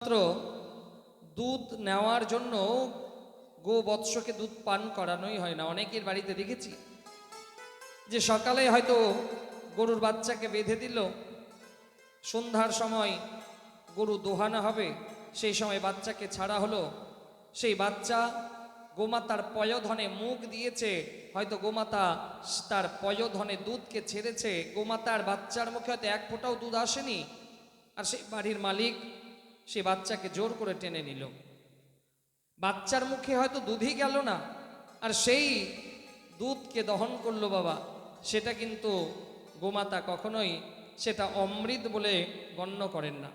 মাত্র দুধ নেওয়ার জন্য গোবৎসকে দুধ পান করানোই হয় না। অনেকের বাড়িতে দেখেছি যে সকালে হয়তো গরুর বাচ্চাকে বেঁধে দিল, সন্ধ্যার সময় গরু দোহানো হবে, সেই সময় বাচ্চাকে ছাড়া হলো। সেই বাচ্চা গোমাতার পয়ধনে মুখ দিয়েছে, হয়তো গোমাতা তার পয়ধনে দুধকে ছেড়েছে, গোমাতার বাচ্চার মুখে হয়তো এক ফোঁটাও দুধ আসেনি, আর সেই বাড়ির মালিক সে বাচ্চাকে জোর করে টেনে নিল। বাচ্চার মুখে হয়তো দুধই গেল না, আর সেই দুধকে দহন করলো বাবা। সেটা কিন্তু গোমাতা কখনোই সেটা অমৃত বলে গণ্য করেন না।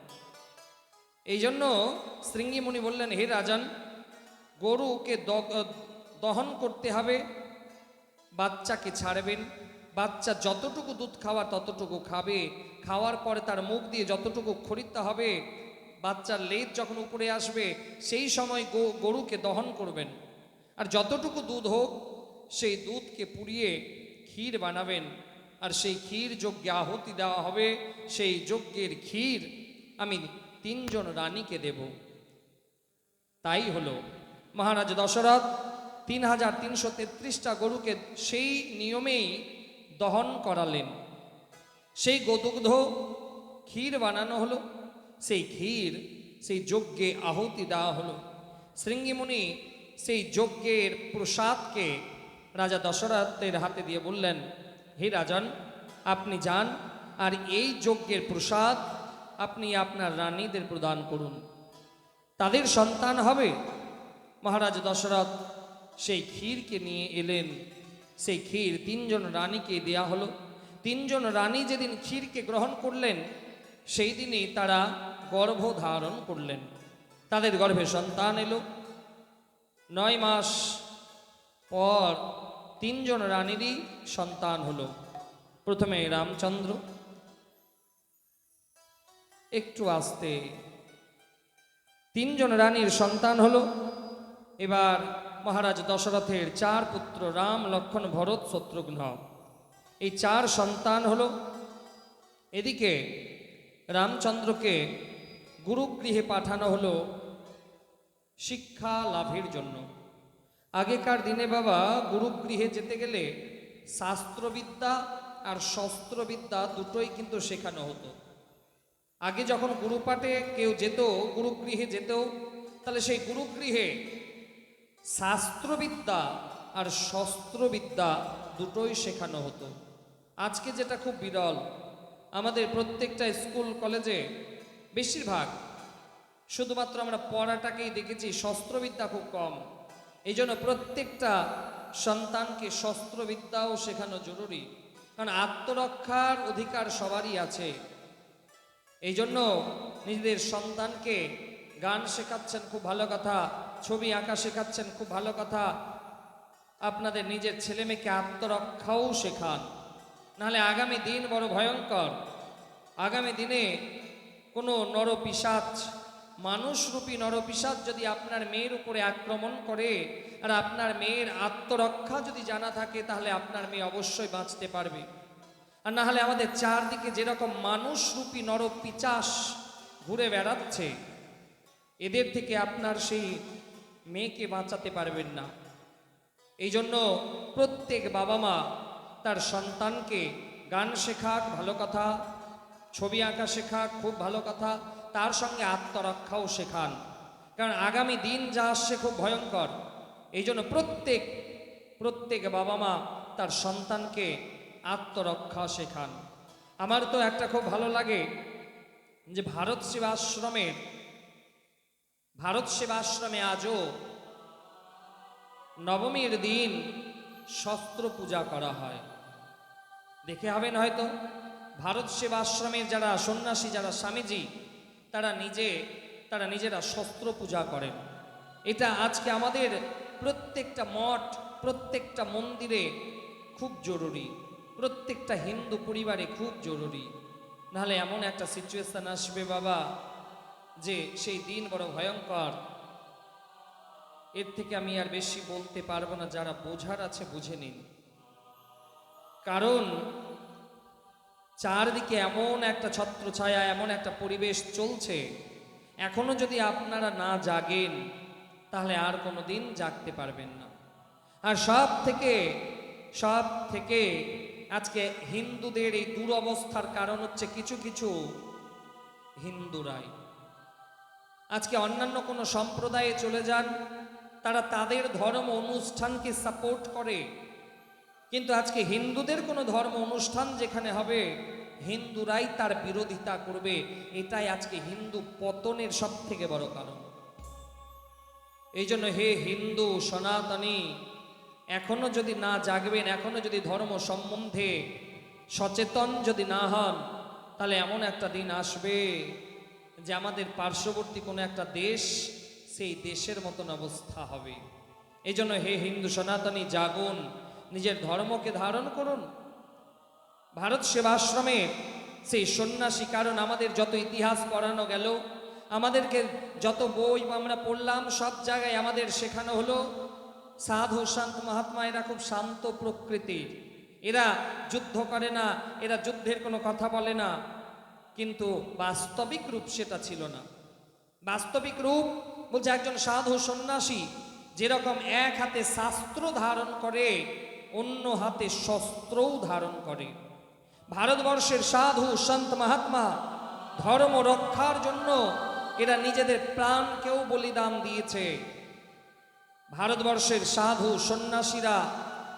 এই জন্য শৃঙ্গিমুনি বললেন, হে রাজন, গরুকে দহন করতে হবে, বাচ্চাকে ছাড়বেন, বাচ্চা যতটুকু দুধ খাওয়ার ততটুকু খাবে, খাওয়ার পরে তার মুখ দিয়ে যতটুকু খরিতে হবে, বাচ্চার লেজ যখন উপরে আসবে সেই সময় গরুকে দহন করবেন। আর যতটুকু দুধ হোক সেই দুধকে পুড়িয়ে ক্ষীর বানাবেন, আর সেই ক্ষীর যজ্ঞে আহুতি দেওয়া হবে। সেই যজ্ঞের ক্ষীর আমি 3 জন রানীকে দেব। তাই হলো, মহারাজ দশরথ 3333টা গরুকে সেই নিয়মেই দহন করালেন। সেই গোদুগ্ধ ক্ষীর বানানো হলো, সেই ক্ষীর সেই যজ্ঞে আহুতি দেওয়া হলো। শৃঙ্গিমুনি সেই যজ্ঞের প্রসাদকে রাজা দশরথের হাতে দিয়ে বললেন, হে রাজন, আপনি যান আর এই যজ্ঞের প্রসাদ আপনি আপনার রানীদের প্রদান করুন, তাদের সন্তান হবে। মহারাজ দশরথ সেই ক্ষীরকে নিয়ে এলেন। সেই ক্ষীর 3 জন রানীকে দেয়া হলো। 3 জন রানী যেদিন ক্ষীরকে গ্রহণ করলেন সেই দিনই তারা গর্ভ ধারণ করলেন। তাদের গর্ভে সন্তান এলো। 9 মাস পর 3 জন রানীরই সন্তান হলো। প্রথমে রামচন্দ্র, একটু আস্তে, 3 জন রানীর সন্তান হলো। এবার মহারাজ দশরথের 4 পুত্র রাম, লক্ষ্মণ, ভরত, শত্রুঘ্ন, এই 4 সন্তান হলো। এদিকে রামচন্দ্রকে গুরুগৃহে পাঠানো হলো শিক্ষা লাভের জন্য। আগেকার দিনে বাবা গুরুগৃহে যেতে গেলে শাস্ত্রবিদ্যা আর শস্ত্রবিদ্যা দুটোই কিন্তু শেখানো হতো। আগে যখন গুরুপাঠে কেউ যেত, গুরুগৃহে যেত, তাহলে সেই গুরুগৃহে শাস্ত্রবিদ্যা আর শস্ত্রবিদ্যা দুটোই শেখানো হতো। আজকে যেটা খুব বিরল, আমাদের প্রত্যেকটা স্কুল কলেজে বেশিরভাগ শুধুমাত্র আমরা পড়াটাকেই দেখেছি, শস্ত্রবিদ্যা খুব কম। এই জন্য প্রত্যেকটা সন্তানকে শস্ত্রবিদ্যাও শেখানো জরুরি, কারণ আত্মরক্ষার অধিকার সবারই আছে। এই জন্য নিজেদের সন্তানকে গান শেখাচ্ছেন, খুব ভালো কথা, ছবি আঁকা শেখাচ্ছেন, খুব ভালো কথা। আপনাদের নিজের ছেলে মেয়েকে আত্মরক্ষাও শেখান, নাহলে আগামী দিন বড় ভয়ঙ্কর। আগামী দিনে কোনো নরপিশাচ, মানুষরূপী নরপিশাচ যদি আপনার মেয়ের উপরে আক্রমণ করে, আর আপনার মেয়ের আত্মরক্ষা যদি জানা থাকে, তাহলে আপনার মেয়ে অবশ্যই বাঁচতে পারবে। আর না হলে আমাদের চারদিকে যেরকম মানুষরূপী নরপিশাচ ঘুরে বেড়াচ্ছে, এদের থেকে আপনার সেই মেয়েকে বাঁচাতে পারবেন না। এই জন্য প্রত্যেক বাবা মা তার সন্তানকে গান শেখাক, ভালো কথা, ছবি আঁকা শেখাক, খুব ভালো কথা, তার সঙ্গে আত্মরক্ষাও শেখান, কারণ আগামী দিন যা আসছে খুব ভয়ঙ্কর। এই জন্য প্রত্যেক বাবা মা তার সন্তানকে আত্মরক্ষা শেখান। আমার তো একটা খুব ভালো লাগে যে ভারত সেবাশ্রমে আজও নবমীর দিন শস্ত্র পূজা করা হয়। দেখে হবেন হয়তো, ভারত সেবাশ্রমের যারা সন্ন্যাসী, যারা স্বামীজি, তারা নিজেরা শস্ত্র পূজা করেন। এটা আজকে আমাদের প্রত্যেকটা মঠ, প্রত্যেকটা মন্দিরে খুব জরুরি, প্রত্যেকটা হিন্দু পরিবারে খুব জরুরি। নাহলে এমন একটা সিচুয়েশন আসবে বাবা যে সেই দিন বড় ভয়ঙ্কর। এর থেকে আমি আর বেশি বলতে পারবো না, যারা বোঝার আছে বুঝে নিন। কারণ চারদিকে এমন একটা ছত্রছায়া, এমন একটা পরিবেশ চলছে, এখনো যদি আপনারা না জাগেন তাহলে আর কোনো দিন জাগতে পারবেন না। আর সব থেকে আজকে হিন্দুদের এই দুরবস্থার কারণ হচ্ছে কিছু কিছু হিন্দুরাই। আজকে অন্যান্য কোনো সম্প্রদায়ে চলে যান, তারা তাদের ধর্ম অনুষ্ঠানকে সাপোর্ট করে, কিন্তু আজকে হিন্দুদের কোনো ধর্ম অনুষ্ঠান যেখানে হবে হিন্দুরাই তার বিরোধিতা করবে। এটাই আজকে হিন্দু পতনের সব থেকে বড় কারণ। এই জন্য হে হিন্দু সনাতনী, এখনো যদি না জাগবেন, এখনো যদি ধর্ম সম্বন্ধে সচেতন যদি না হন, তাহলে এমন একটা দিন আসবে যে আমাদের পার্শ্ববর্তী কোনো একটা দেশ, সেই দেশের মতন অবস্থা হবে। এই জন্য হে হিন্দু সনাতনী, জাগুন, নিজের ধর্মকে ধারণ করুন। ভারত সেবাশ্রমে সেই সন্ন্যাসী, কারণ আমাদের যত ইতিহাস পড়ানো গেল, আমাদেরকে যত বই আমরা পড়লাম, সব জায়গায় আমাদের শেখানো হলো সাধু সন্ত মহাত্মা এরা খুব শান্ত প্রকৃতির, এরা যুদ্ধ করে না, এরা যুদ্ধের কোনো কথা বলে না। কিন্তু বাস্তবিক রূপ সেটা ছিল না। বাস্তবিক রূপ বলছে একজন সাধু সন্ন্যাসী যেরকম এক হাতে শাস্ত্র ধারণ করে, অন্য হাতে শস্ত্রও ধারণ করে। ভারতবর্ষের সাধু সন্ত মহাত্মা ধর্ম রক্ষার জন্য এরা নিজেদের প্রাণকেও বলিদান দিয়েছে। ভারতবর্ষের সাধু সন্ন্যাসীরা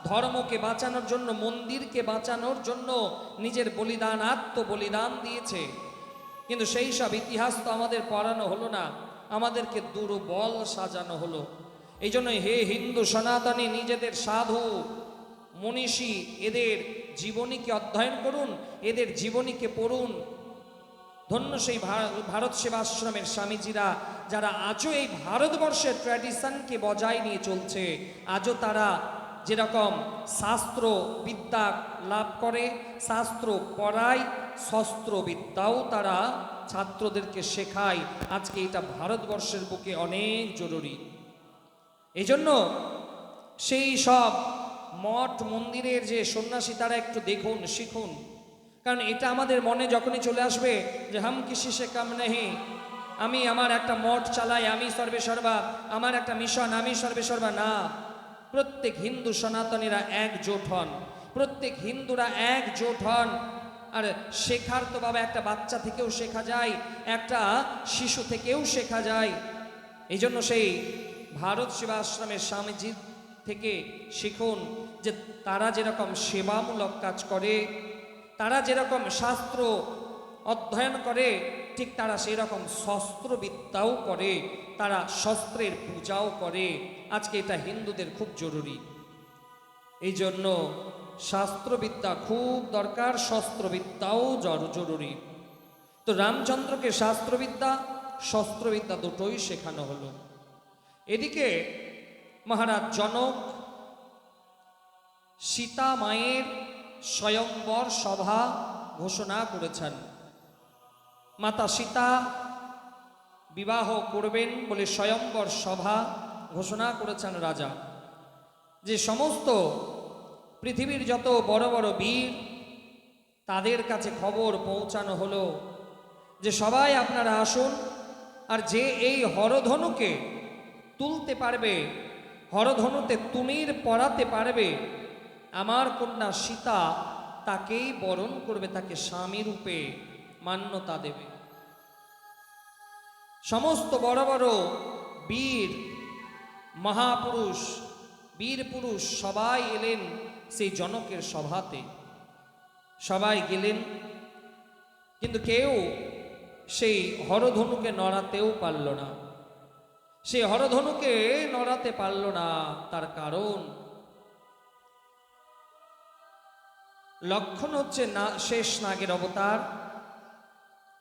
ধর্মকে বাঁচানোর জন্য, মন্দিরকে বাঁচানোর জন্য নিজের বলিদান, আত্মবলিদান দিয়েছে। কিন্তু সেই সব ইতিহাস তো আমাদের পড়ানো হলো না, আমাদেরকে দুর্বল সাজানো হলো। এই জন্য হে হিন্দু সনাতনী, নিজেদের সাধু মনীষী এদের জীবনীকে অধ্যয়ন করুন, এদের জীবনীকে পড়ুন। ধন্য সেই ভারত সেবাশ্রমের স্বামীজিরা, যারা আজও এই ভারতবর্ষের ট্র্যাডিশনকে বজায় নিয়ে চলছে। আজও তারা যেরকম শাস্ত্র বিদ্যা লাভ করে, শাস্ত্র পড়ায়, শস্ত্রবিদ্যাও তারা ছাত্রদেরকে শেখায়। আজকে এটা ভারতবর্ষের বুকে অনেক জরুরি। এই জন্য সেই সব মঠ মন্দিরের যে সন্ন্যাসী, তারা একটু দেখুন, শিখুন। কারণ এটা আমাদের মনে যখনই চলে আসবে যে হাম কিসি সে কাম নেহি, আমি আমার একটা মঠ চালাই, আমি সর্বে সর্বা, আমার একটা মিশন, আমি সর্বে সর্বা, না। প্রত্যেক হিন্দু সনাতনীরা একজোট হন, প্রত্যেক হিন্দুরা একজোট হন। আর শেখার তো বাবা একটা বাচ্চা থেকেও শেখা যায়, একটা শিশু থেকেও শেখা যায়। এই জন্য সেই ভারত সেবাশ্রমের স্বামীজি থেকে শিখুন যে তারা যেরকম সেবামূলক কাজ করে, তারা যেরকম শাস্ত্র অধ্যয়ন করে, ঠিক তারা সেই রকম শস্ত্রবিদ্যাও করে, তারা শস্ত্রের পূজাও করে। আজকে এটা হিন্দুদের খুব জরুরি। এই জন্য শাস্ত্রবিদ্যা খুব দরকার, শস্ত্রবিদ্যাও জরুরি। তো রামচন্দ্রকে শাস্ত্রবিদ্যা শস্ত্রবিদ্যা দুটোই শেখানো হলো। এদিকে মহারাজ জনক সীতা মায়ের স্বয়ংবর সভা ঘোষণা করেছেন। মাতা সীতা বিবাহ করবেন বলে স্বয়ংবর সভা ঘোষণা করেছেন রাজা। যে সমস্ত পৃথিবীর যত বড় বড় বীর, তাদের কাছে খবর পৌঁছানো হলো যে সবাই আপনারা আসুন, আর যে এই হরধনুকে তুলতে পারবে, হরধনুতে তুমির পরাতে পারবে, আমার কন্যা সীতা তাকেই বরণ করবে, তাকে স্বামী রূপে মান্যতা দেবে। সমস্ত বড় বড় বীর মহাপুরুষ, বীর পুরুষ সবাই এলেন সেই জনকের সভাতে। সবাই গেলেন, কিন্তু কেউ সেই হরধনুকে নড়াতেও পারল না। সেই হরধনুকে নড়াতে পারল না, তার কারণ লক্ষণ হচ্ছে না শেষ নাগের অবতার,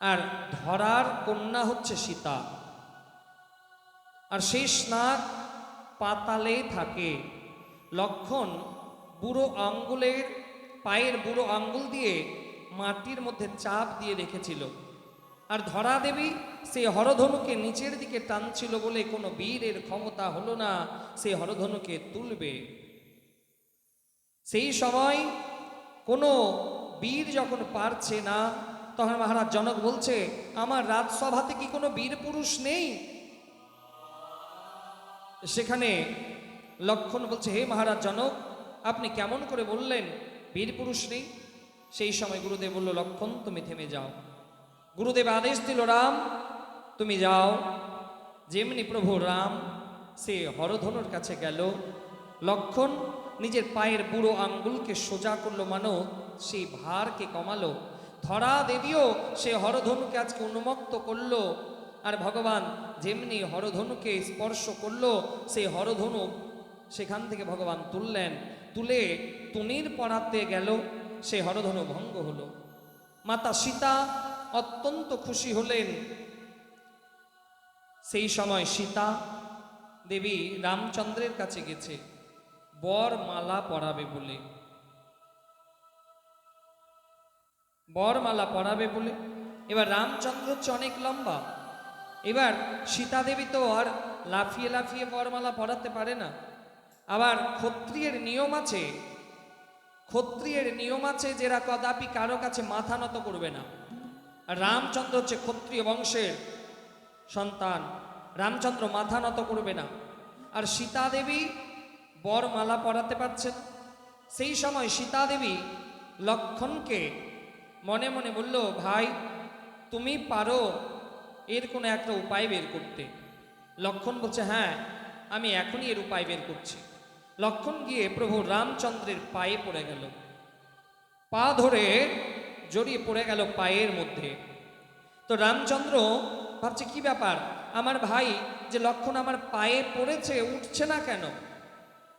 আর ধরার কন্যা হচ্ছে সীতা। আর শেষ নাগ পাতালে থাকে। লক্ষণ বুড়ো আঙ্গুলের, পায়ের বুড়ো আঙ্গুল দিয়ে মাটির মধ্যে চাপ দিয়ে রেখেছিল। আর ধরা দেবী সেই হরধনুকে নিচের দিকে টানছিল বলে কোনো বীরের ক্ষমতা হলো না সেই হরধনুকে তুলবে। সেই সময় কোনো বীর যখন পারছে না, তখন মহারাজ জনক বলছে, আমার রাজসভাতে কি কোনো বীর পুরুষ নেই? সেখানে লক্ষণ বলছে, হে মহারাজ জনক, আপনি কেমন করে বললেন বীর পুরুষ নেই? সেই সময় গুরুদেব বলল, লক্ষণ তুমি থেমে যাও। গুরুদেব আদেশ দিল, রাম তুমি যাও। যেমনি প্রভু রাম সে হরধনুর কাছে গেল, লক্ষণ নিজের পায়ের বুড়ো আঙ্গুলকে সোজা করলো, মানো সেই ভারকে কমালো। ধরা দেবীও সে হরধনুকে আজকে উন্মুক্ত করলো। আর ভগবান যেমনি হরধনুকে স্পর্শ করলো, সেই হরধনু সেখান থেকে ভগবান তুললেন, তুলে তুনির পরাতে গেল, সে হরধনু ভঙ্গ হলো। মাতা সীতা অত্যন্ত খুশি হলেন। সেই সময় সীতা দেবী রামচন্দ্রের কাছে গেছে বরমালা পরাবে বলে, বরমালা পরাবে বলে। এবার রামচন্দ্র হচ্ছে অনেক লম্বা, এবার সীতা দেবী তো আর লাফিয়ে লাফিয়ে বরমালা পরাতে পারে না। আবার ক্ষত্রিয়ের নিয়ম আছে, ক্ষত্রিয়ের নিয়ম আছে যারা কদাপি কারো কাছে মাথা নত করবে না। আর রামচন্দ্র হচ্ছে ক্ষত্রিয় বংশের সন্তান, রামচন্দ্র মাথা নত করবে না। আর সীতা দেবী বরমালা পরাতে পারছেন। সেই সময় সীতা দেবী লক্ষণকে মনে মনে বলল, ভাই তুমি পারো এর কোনো একটা উপায় বের করতে? লক্ষণ বলছে, হ্যাঁ আমি এখনই এর উপায় বের করছি। লক্ষণ গিয়ে প্রভু রামচন্দ্রের পায়ে পড়ে গেল, পা ধরে জড়িয়ে পড়ে গেল পায়ের মধ্যে। তো রামচন্দ্র ভাবছে, কি ব্যাপার, আমার ভাই যে লক্ষণ আমার পায়ে পড়েছে, উঠছে না কেন?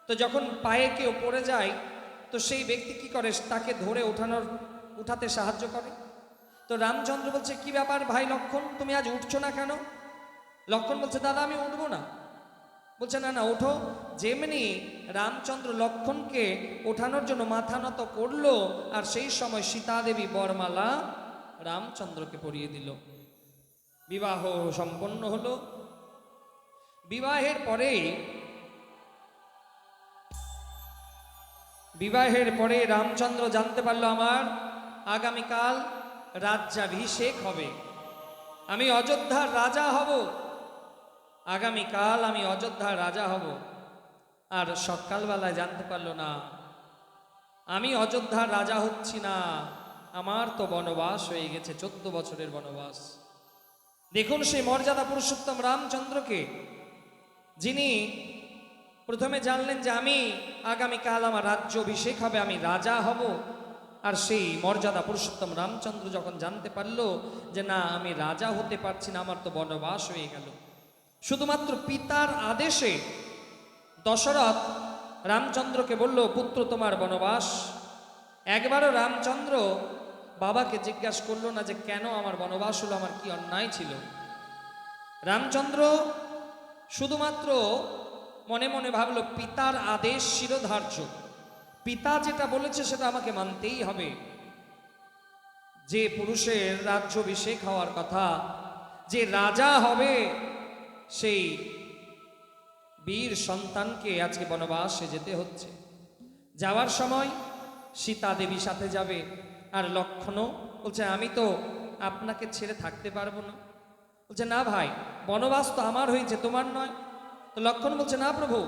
তো যখন পায়ে কেউ পড়ে যায় তো সেই ব্যক্তি কি করে, তাকে ধরে উঠাতে সাহায্য করে। তো রামচন্দ্র বলছে, কি ব্যাপার ভাই লক্ষণ, তুমি আজ উঠছো না কেন? লক্ষণ বলছে, দাদা আমি উঠবো না। বলছে, না না ওঠো। যেমনি রামচন্দ্র লক্ষণকে ওঠানোর জন্য মাথা নত করলো, আর সেই সময় সীতা দেবী বরমালা রামচন্দ্রকে পরিয়ে দিল। বিবাহ সম্পন্ন হলো। বিবাহের পরে রামচন্দ্র জানতে পারলো, আমার আগামীকাল রাজ্যাভিষেক হবে, আমি অযোধ্যার রাজা হব, আগামীকাল আমি অযোধ্যার রাজা হব। আর সকালবেলায় জানতে পারলো, না আমি অযোধ্যার রাজা হচ্ছি না, আমার তো বনবাস হয়ে গেছে, 14 বছরের বনবাস। দেখুন সেই মর্যাদা পুরুষোত্তম রামচন্দ্রকে, যিনি প্রথমে জানলেন যে আমি আগামীকাল আমার রাজ্য অভিষেক হবে, আমি রাজা হব। আর সেই মর্যাদা পুরুষোত্তম রামচন্দ্র যখন জানতে পারল যে না আমি রাজা হতে পারছি না, আমার তো বনবাস হয়ে গেল, শুধুমাত্র পিতার আদেশে দশরথ রামচন্দ্রকে বলল, পুত্র তোমার বনবাস। একবারও রামচন্দ্র বাবাকে জিজ্ঞাসা করলো না যে কেন আমার বনবাস হলো, আমার কি অন্যায় ছিল। রামচন্দ্র শুধুমাত্র মনে মনে ভাবলো, পিতার আদেশ শিরোধার্য, পিতা যেটা বলেছে সেটা আমাকে মানতেই হবে। যে পুরুষের রাজ্যাভিষেক হওয়ার কথা, যে রাজা হবে, সেই বীর সন্তানকে আজকে বনবাসে যেতে হচ্ছে। যাওয়ার সময় সীতা দেবী সাথে যাবে, আর লক্ষণও বলছে, আমি তো আপনাকে ছেড়ে থাকতে পারবো না। বলছে, না ভাই বনবাস তো আমার হয়েছে, তোমার নয়। তো লক্ষণ বলছে, না প্রভু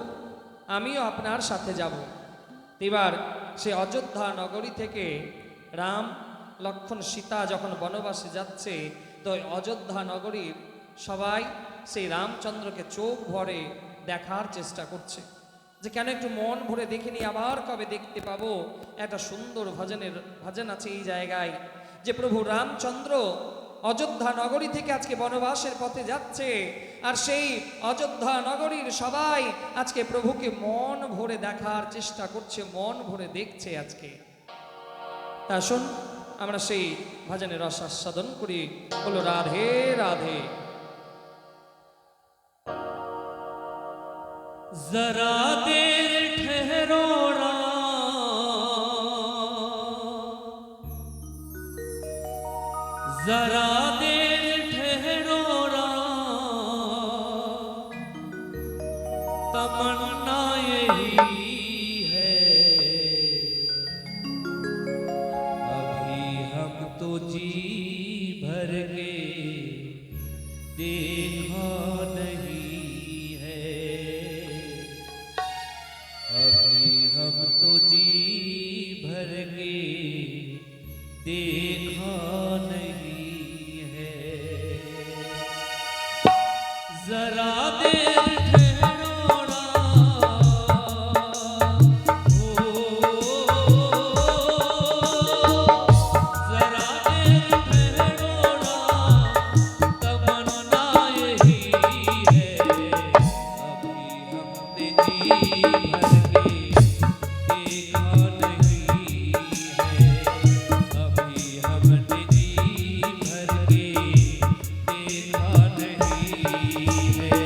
আমিও আপনার সাথে যাব। এবার সে অযোধ্যা নগরী থেকে রাম লক্ষণ সীতা যখন বনবাসে যাচ্ছে, তো অযোধ্যা নগরীর সবাই সেই রামচন্দ্রকে চোখ ভরে দেখার চেষ্টা করছে, যে কেন একটু মন ভরে দেখিনি, আবার কবে দেখতে পাবো। একটা সুন্দর ভজন আছে এই জায়গায়, যে প্রভু রামচন্দ্র অযোধ্যা নগরী থেকে আজকে বনবাসের পথে যাচ্ছে, আর সেই অযোধ্যা নগরীর সবাই আজকে প্রভুকে মন ভরে দেখার চেষ্টা করছে, মন ভরে দেখছে আজকে। তা শুন আমরা সেই ভজনের রস আস্বাদন করি। বলো রাধে রাধে। जरा देर ठहरो जरा देर ठहरो तमन्ना यही है, अभी हम तो जी जरा देर ठहरो ना ओ जरा देर ठहरो ना तमन्ना यही है अभी हमने जी भर के देखा नहीं है अभी हमने जी भर के देखा नहीं है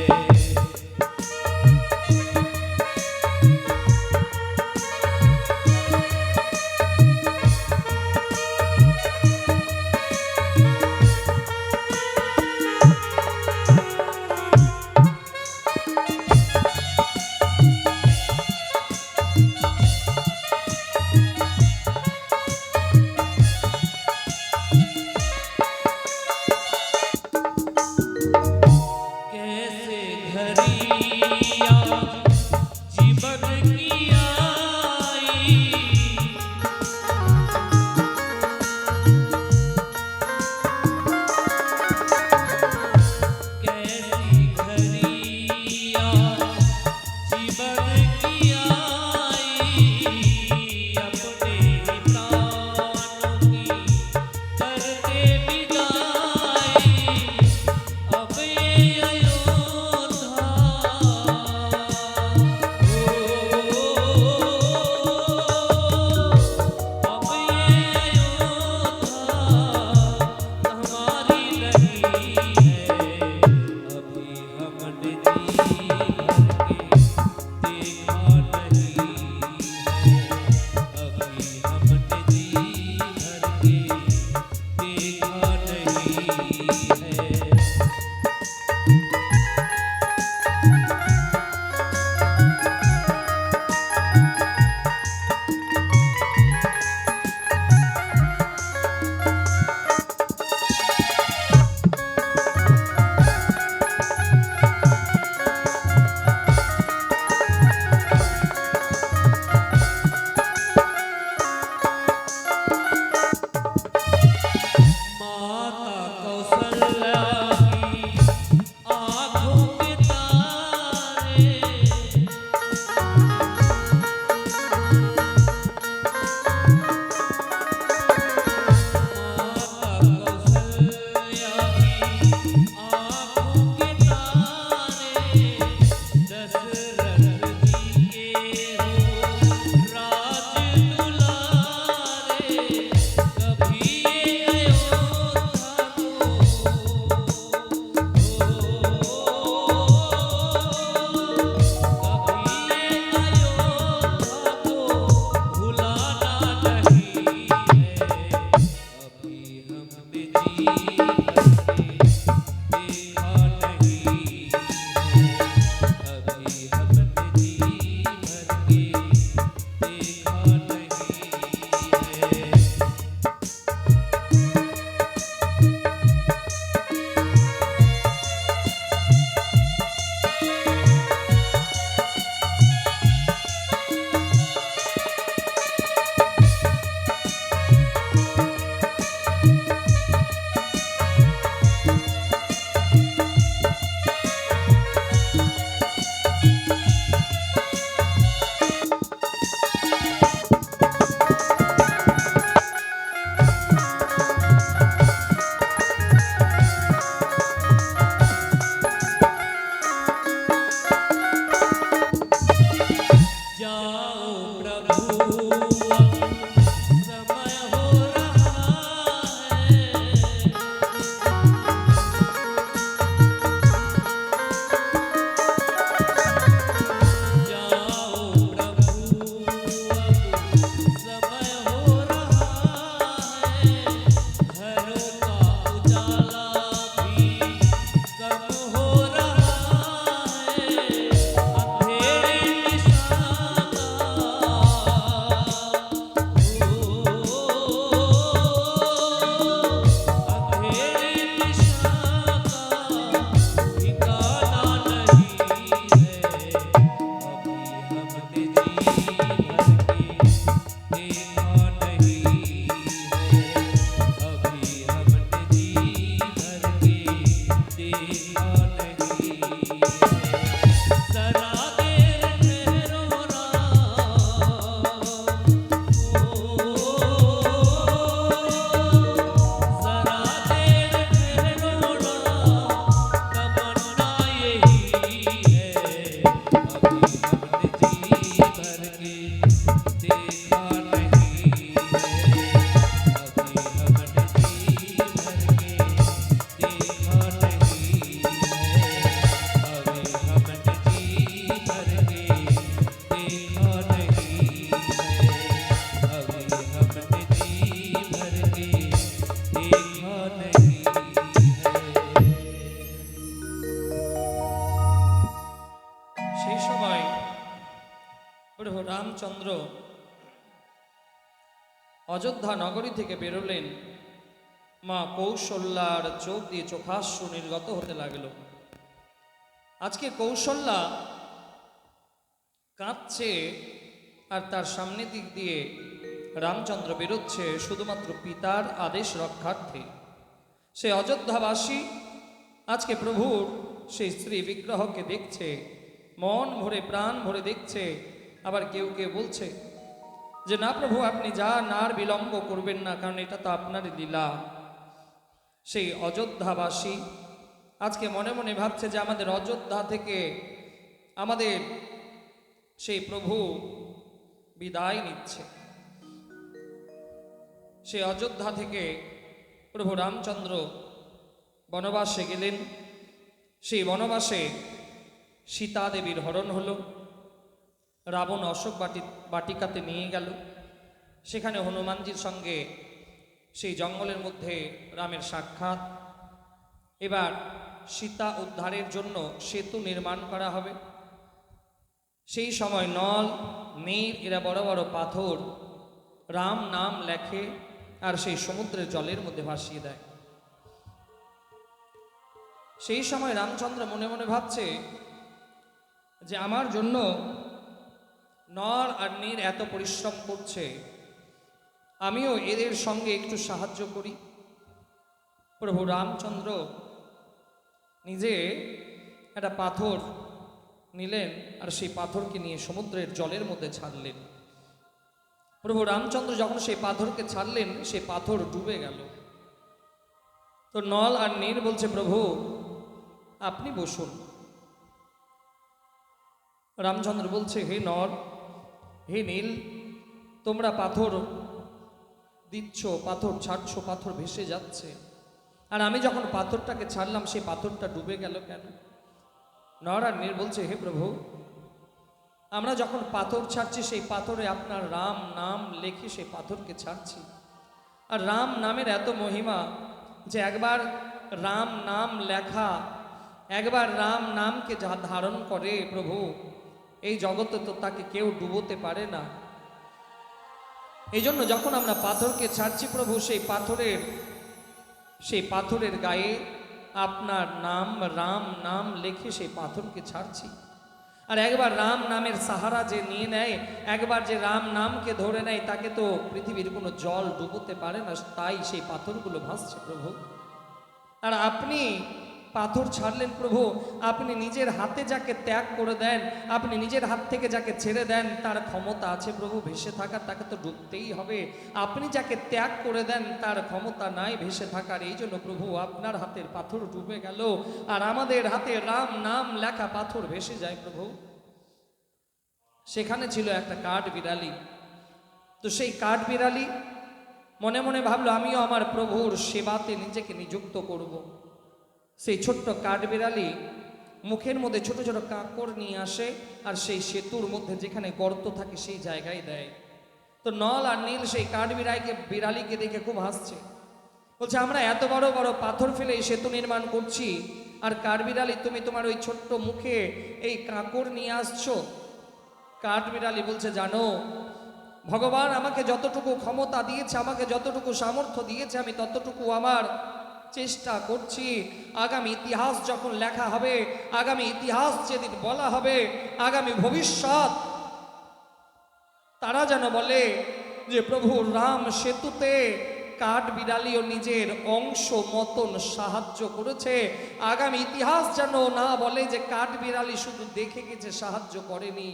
कैसे घरिया जीवन की आई कैसी घरिया जीवन की आई अपने ही प्राणों की करके विदाई अब ये अयोध्या अब ये अयोध्या हमारी नहीं है अभी हमने जी भर के देखा नहीं है अभी हमने जी भर के देखा नहीं है প্রভু রামচন্দ্র অযোধ্যা নগরী থেকে বেরোলেন। মা কৌশল্যার চোখ দিয়ে চোখাশ্রু নির্গত হতে লাগলো। আজকে কৌশল্যা কাঁদছে, আর তার সামনের দিক দিয়ে রামচন্দ্র বেরোচ্ছে শুধুমাত্র পিতার আদেশ রক্ষার্থে। সে অযোধ্যাবাসী আজকে প্রভুর সেই স্ত্রী বিগ্রহকে দেখছে, মন ভরে প্রাণ ভরে দেখছে। আবার কেউ কেউ বলছে যে না প্রভু, আপনি যান, আর বিলম্ব করবেন না, কারণ এটা তো আপনারই লীলা। সেই অযোধ্যাবাসী আজকে মনে মনে ভাবছে যে আমাদের অযোধ্যা থেকে আমাদের সেই প্রভু বিদায় নিচ্ছে। সেই অযোধ্যা থেকে প্রভু রামচন্দ্র বনবাসে গেলেন। সেই বনবাসে সীতা দেবীর হরণ হলো। রাবণ অশোক বাটিকাতে নিয়ে গেল। সেখানে হনুমানজির সঙ্গে সেই জঙ্গলের মধ্যে রামের সাক্ষাৎ। এবার সীতা উদ্ধারের জন্য সেতু নির্মাণ করা হবে। সেই সময় নল, নীর এরা বড় বড় পাথর রাম নাম লেখে আর সেই সমুদ্রের জলের মধ্যে ভাসিয়ে দেয়। সেই সময় রামচন্দ্র মনে মনে ভাবছে যে আমার জন্য নর আর নীর এত পরিশ্রম করছে, আমিও এদের সঙ্গে একটু সাহায্য করি। প্রভু রামচন্দ্র নিজে একটা পাথর নিলেন আর সেই পাথরকে নিয়ে সমুদ্রের জলের মধ্যে ছাড়লেন। প্রভু রামচন্দ্র যখন সেই পাথরকে ছাড়লেন, সেই পাথর ডুবে গেল। তো নল আর নীর বলছে, প্রভু আপনি বসুন। রামচন্দ্র বলছে, হে নল, হে নীল, তোমরা পাথর দিচ্ছ, পাথর ছাড়ছো, পাথর ভেসে যাচ্ছে, আর আমি যখন পাথরটাকে ছাড়লাম সেই পাথরটা ডুবে গেল কেন? নর আর নীর বলছে, হে প্রভু, আমরা যখন পাথর ছাড়ছি সেই পাথরে আপনার রাম নাম লেখে সেই পাথরকে ছাড়ছি। আর রাম নামের এত মহিমা যে একবার রাম নাম লেখা, একবার রাম নামকে যা ধারণ করে প্রভু, এই জগতে তো তাকে কেউ ডুবোতে পারে না। এই জন্য যখন আমরা পাথরকে ছাড়ছি প্রভু, সেই পাথরের গায়ে আপনার নাম রাম নাম লেখে সেই পাথরকে ছাড়ছি। আর একবার রাম নামের সাহারা যে নিয়ে নেয়, একবার যে রাম নামকে ধরে নেয়, তাকে তো পৃথিবীর কোনো জল ডুবোতে পারে না, তাই সেই পাথরগুলো ভাসছে প্রভু। আর আপনি পাথর ছাড়লেন প্রভু, আপনি নিজের হাতে যাকে ত্যাগ করে দেন, আপনি নিজের হাত থেকে যাকে ছেড়ে দেন, তার ক্ষমতা আছে প্রভু ভেসে থাকার, তাকে তো ডুবতেই হবে। আপনি যাকে ত্যাগ করে দেন তার ক্ষমতা নাই ভেসে থাকার। এই জন্য প্রভু আপনার হাতের পাথর ডুবে গেল, আর আমাদের হাতে রাম নাম লেখা পাথর ভেসে যায় প্রভু। সেখানে ছিল একটা কাঠ বিড়ালি। তো সেই কাঠ বিড়ালি মনে মনে ভাবলো, আমিও আমার প্রভুর সেবাতে নিজেকে নিযুক্ত করব। সেই ছোট্ট কাঠবিড়ালি মুখের মধ্যে ছোট ছোট কাঁকড় নিয়ে আসে, আর সেই সেতুর মধ্যে যেখানে গর্ত থাকে সেই জায়গায় দেয়। তো নল আর নীল সেই বিড়ালিকে দেখে খুব হাসছে, বলছে, আমরা এত বড় বড় পাথর ফেলে এই সেতু নির্মাণ করছি, আর কাঠবিড়ালি তুমি তোমার ওই ছোট্ট মুখে এই কাঁকড় নিয়ে আসছো। কাঠবিড়ালি বলছে, জানো ভগবান আমাকে যতটুকু ক্ষমতা দিয়েছে, আমাকে যতটুকু সামর্থ্য দিয়েছে, আমি ততটুকু আমার চেষ্টা করছি। আগামী ইতিহাস যখন লেখা হবে, আগামী ইতিহাস যেদিন বলা হবে, আগামী ভবিষ্যৎ তারা যেন বলে যে প্রভু রাম সেতুতে কাঠ বিড়ালিও নিজের অংশ মতন সাহায্য করেছে। আগামী ইতিহাস যেন না বলে যে কাঠ বিড়ালি শুধু দেখে গেছে, সাহায্য করেনি।